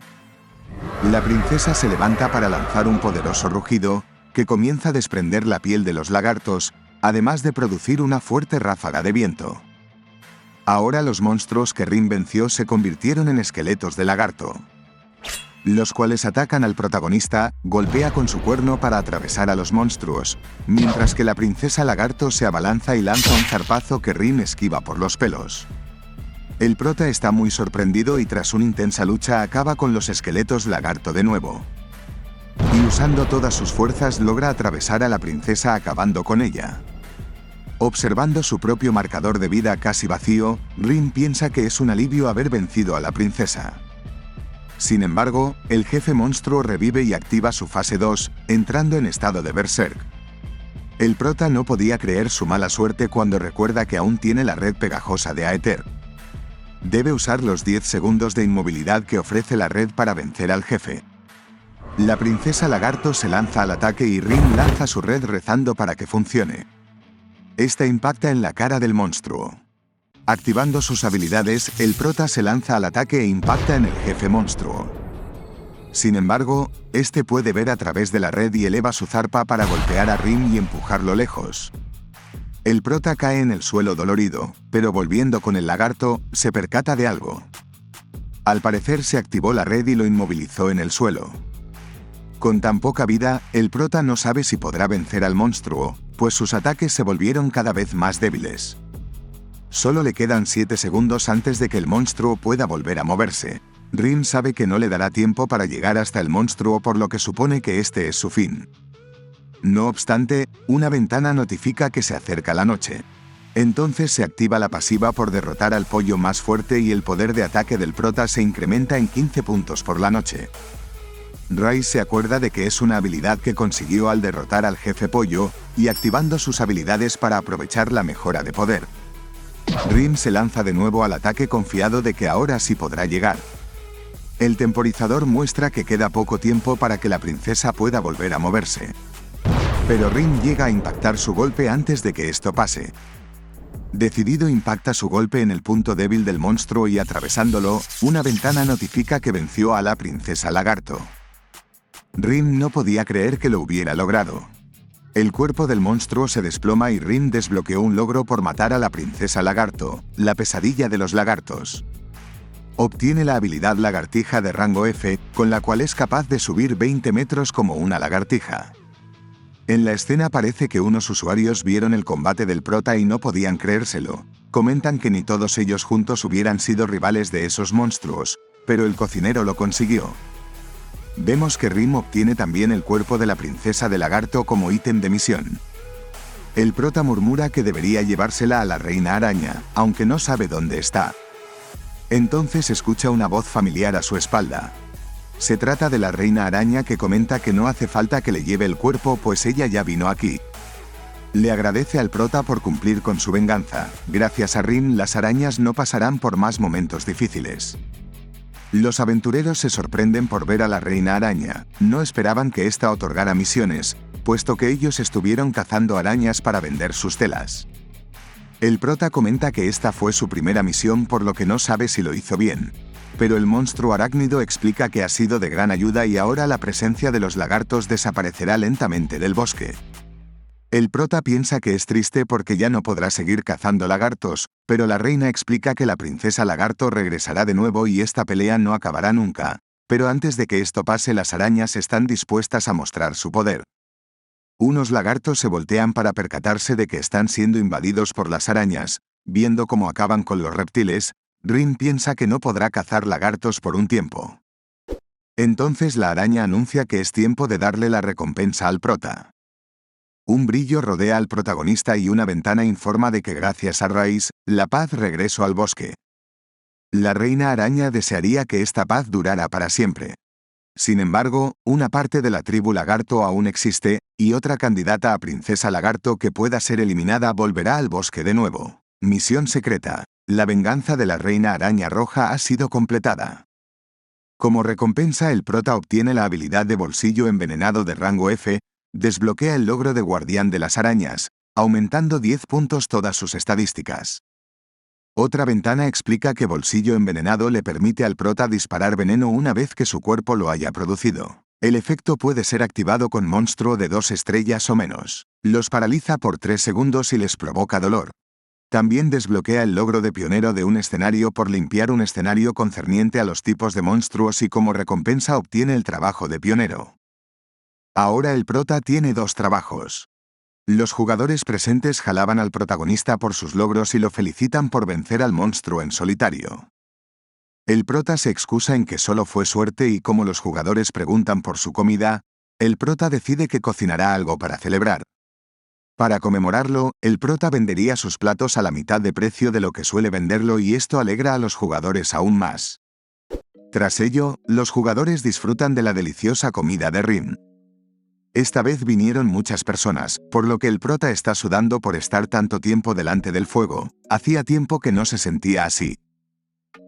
La princesa se levanta para lanzar un poderoso rugido, que comienza a desprender la piel de los lagartos, además de producir una fuerte ráfaga de viento. Ahora los monstruos que Rin venció se convirtieron en esqueletos de lagarto, los cuales atacan al protagonista, golpea con su cuerno para atravesar a los monstruos, mientras que la princesa lagarto se abalanza y lanza un zarpazo que Rin esquiva por los pelos. El prota está muy sorprendido y tras una intensa lucha acaba con los esqueletos lagarto de nuevo. Y usando todas sus fuerzas logra atravesar a la princesa acabando con ella. Observando su propio marcador de vida casi vacío, Rin piensa que es un alivio haber vencido a la princesa. Sin embargo, el jefe monstruo revive y activa su fase 2, entrando en estado de berserk. El prota no podía creer su mala suerte cuando recuerda que aún tiene la red pegajosa de Aether. Debe usar los 10 segundos de inmovilidad que ofrece la red para vencer al jefe. La princesa lagarto se lanza al ataque y Rin lanza su red rezando para que funcione. Esta impacta en la cara del monstruo. Activando sus habilidades, el prota se lanza al ataque e impacta en el jefe monstruo. Sin embargo, este puede ver a través de la red y eleva su zarpa para golpear a Rin y empujarlo lejos. El prota cae en el suelo dolorido, pero volviendo con el lagarto, se percata de algo. Al parecer se activó la red y lo inmovilizó en el suelo. Con tan poca vida, el prota no sabe si podrá vencer al monstruo, pues sus ataques se volvieron cada vez más débiles. Solo le quedan 7 segundos antes de que el monstruo pueda volver a moverse. Rim sabe que no le dará tiempo para llegar hasta el monstruo, por lo que supone que este es su fin. No obstante, una ventana notifica que se acerca la noche. Entonces se activa la pasiva por derrotar al pollo más fuerte y el poder de ataque del prota se incrementa en 15 puntos por la noche. Rice se acuerda de que es una habilidad que consiguió al derrotar al jefe pollo, y activando sus habilidades para aprovechar la mejora de poder. Rim se lanza de nuevo al ataque confiado de que ahora sí podrá llegar. El temporizador muestra que queda poco tiempo para que la princesa pueda volver a moverse. Pero Rim llega a impactar su golpe antes de que esto pase. Decidido, impacta su golpe en el punto débil del monstruo y atravesándolo, una ventana notifica que venció a la princesa lagarto. Rim no podía creer que lo hubiera logrado. El cuerpo del monstruo se desploma y Rim desbloqueó un logro por matar a la princesa lagarto, la pesadilla de los lagartos. Obtiene la habilidad lagartija de rango F, con la cual es capaz de subir 20 metros como una lagartija. En la escena parece que unos usuarios vieron el combate del prota y no podían creérselo. Comentan que ni todos ellos juntos hubieran sido rivales de esos monstruos, pero el cocinero lo consiguió. Vemos que Rim obtiene también el cuerpo de la princesa de lagarto como ítem de misión. El prota murmura que debería llevársela a la reina araña, aunque no sabe dónde está. Entonces escucha una voz familiar a su espalda. Se trata de la reina araña, que comenta que no hace falta que le lleve el cuerpo, pues ella ya vino aquí. Le agradece al prota por cumplir con su venganza. Gracias a Rim, las arañas no pasarán por más momentos difíciles. Los aventureros se sorprenden por ver a la reina araña. No esperaban que ésta otorgara misiones, puesto que ellos estuvieron cazando arañas para vender sus telas. El prota comenta que esta fue su primera misión, por lo que no sabe si lo hizo bien. Pero el monstruo arácnido explica que ha sido de gran ayuda y ahora la presencia de los lagartos desaparecerá lentamente del bosque. El prota piensa que es triste porque ya no podrá seguir cazando lagartos, pero la reina explica que la princesa lagarto regresará de nuevo y esta pelea no acabará nunca. Pero antes de que esto pase, las arañas están dispuestas a mostrar su poder. Unos lagartos se voltean para percatarse de que están siendo invadidos por las arañas. Viendo cómo acaban con los reptiles, Rim piensa que no podrá cazar lagartos por un tiempo. Entonces la araña anuncia que es tiempo de darle la recompensa al prota. Un brillo rodea al protagonista y una ventana informa de que gracias a Rice, la paz regresó al bosque. La reina araña desearía que esta paz durara para siempre. Sin embargo, una parte de la tribu lagarto aún existe, y otra candidata a princesa lagarto que pueda ser eliminada volverá al bosque de nuevo. Misión secreta. La venganza de la reina araña roja ha sido completada. Como recompensa, el prota obtiene la habilidad de bolsillo envenenado de rango F, desbloquea el logro de guardián de las arañas, aumentando 10 puntos todas sus estadísticas. Otra ventana explica que bolsillo envenenado le permite al prota disparar veneno una vez que su cuerpo lo haya producido. El efecto puede ser activado con monstruo de 2 estrellas o menos. Los paraliza por 3 segundos y les provoca dolor. También desbloquea el logro de pionero de un escenario por limpiar un escenario concerniente a los tipos de monstruos y como recompensa obtiene el trabajo de pionero. Ahora el prota tiene 2 trabajos. Los jugadores presentes jalaban al protagonista por sus logros y lo felicitan por vencer al monstruo en solitario. El prota se excusa en que solo fue suerte y como los jugadores preguntan por su comida, el prota decide que cocinará algo para celebrar. Para conmemorarlo, el prota vendería sus platos a la mitad de precio de lo que suele venderlo y esto alegra a los jugadores aún más. Tras ello, los jugadores disfrutan de la deliciosa comida de Rim. Esta vez vinieron muchas personas, por lo que el prota está sudando por estar tanto tiempo delante del fuego. Hacía tiempo que no se sentía así.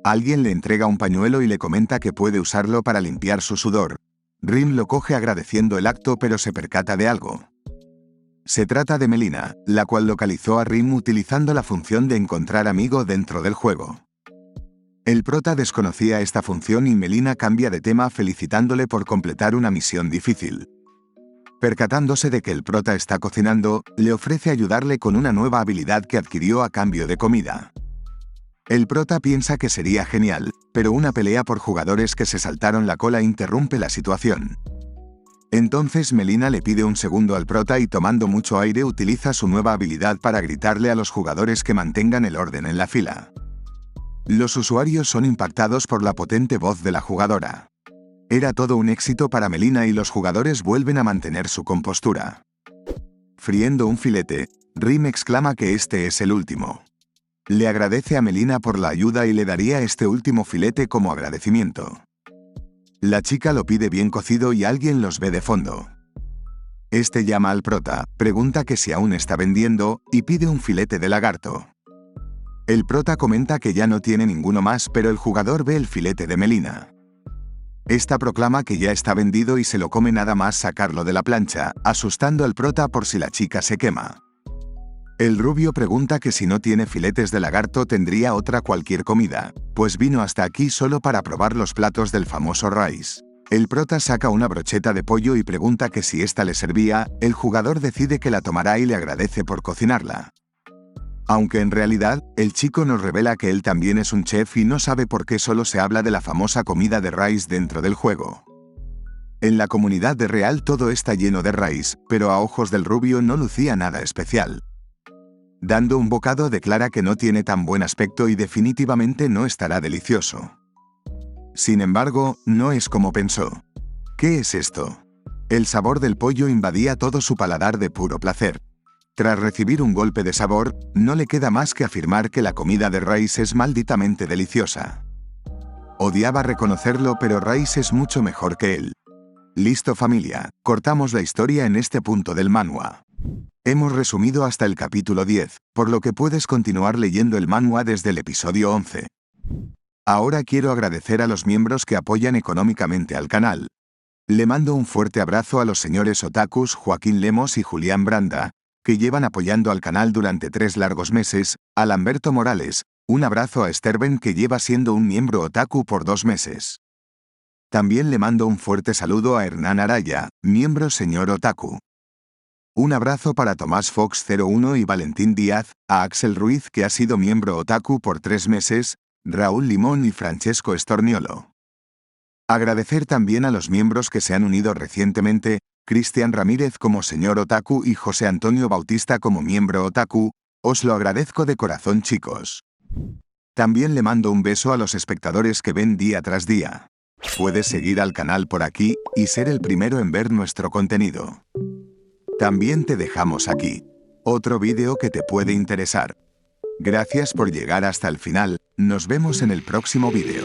Alguien le entrega un pañuelo y le comenta que puede usarlo para limpiar su sudor. Rim lo coge agradeciendo el acto, pero se percata de algo. Se trata de Melina, la cual localizó a Rim utilizando la función de encontrar amigo dentro del juego. El prota desconocía esta función y Melina cambia de tema felicitándole por completar una misión difícil. Percatándose de que el prota está cocinando, le ofrece ayudarle con una nueva habilidad que adquirió a cambio de comida. El prota piensa que sería genial, pero una pelea por jugadores que se saltaron la cola interrumpe la situación. Entonces Melina le pide un segundo al prota y tomando mucho aire utiliza su nueva habilidad para gritarle a los jugadores que mantengan el orden en la fila. Los usuarios son impactados por la potente voz de la jugadora. Era todo un éxito para Melina y los jugadores vuelven a mantener su compostura. Friendo un filete, Rim exclama que este es el último. Le agradece a Melina por la ayuda y le daría este último filete como agradecimiento. La chica lo pide bien cocido y alguien los ve de fondo. Este llama al prota, pregunta que si aún está vendiendo y pide un filete de lagarto. El prota comenta que ya no tiene ninguno más, pero el jugador ve el filete de Melina. Esta proclama que ya está vendido y se lo come nada más sacarlo de la plancha, asustando al prota por si la chica se quema. El rubio pregunta que si no tiene filetes de lagarto tendría otra cualquier comida, pues vino hasta aquí solo para probar los platos del famoso Rice. El prota saca una brocheta de pollo y pregunta que si esta le servía, el jugador decide que la tomará y le agradece por cocinarla. Aunque en realidad, el chico nos revela que él también es un chef y no sabe por qué solo se habla de la famosa comida de Rice dentro del juego. En la comunidad de Real todo está lleno de Rice, pero a ojos del rubio no lucía nada especial. Dando un bocado declara que no tiene tan buen aspecto y definitivamente no estará delicioso. Sin embargo, no es como pensó. ¿Qué es esto? El sabor del pollo invadía todo su paladar de puro placer. Tras recibir un golpe de sabor, no le queda más que afirmar que la comida de Rice es malditamente deliciosa. Odiaba reconocerlo, pero Rice es mucho mejor que él. Listo familia, cortamos la historia en este punto del manhwa. Hemos resumido hasta el capítulo 10, por lo que puedes continuar leyendo el manhwa desde el episodio 11. Ahora quiero agradecer a los miembros que apoyan económicamente al canal. Le mando un fuerte abrazo a los señores otakus Joaquín Lemos y Julián Branda, que llevan apoyando al canal durante 3 largos meses, a Lamberto Morales, un abrazo a Sterben que lleva siendo un miembro otaku por 2 meses. También le mando un fuerte saludo a Hernán Araya, miembro señor otaku. Un abrazo para Tomás Fox 01 y Valentín Díaz, a Axel Ruiz que ha sido miembro otaku por 3 meses, Raúl Limón y Francesco Estorniolo. Agradecer también a los miembros que se han unido recientemente, Cristian Ramírez como señor otaku y José Antonio Bautista como miembro otaku, os lo agradezco de corazón chicos. También le mando un beso a los espectadores que ven día tras día. Puedes seguir al canal por aquí y ser el primero en ver nuestro contenido. También te dejamos aquí otro vídeo que te puede interesar. Gracias por llegar hasta el final, nos vemos en el próximo vídeo.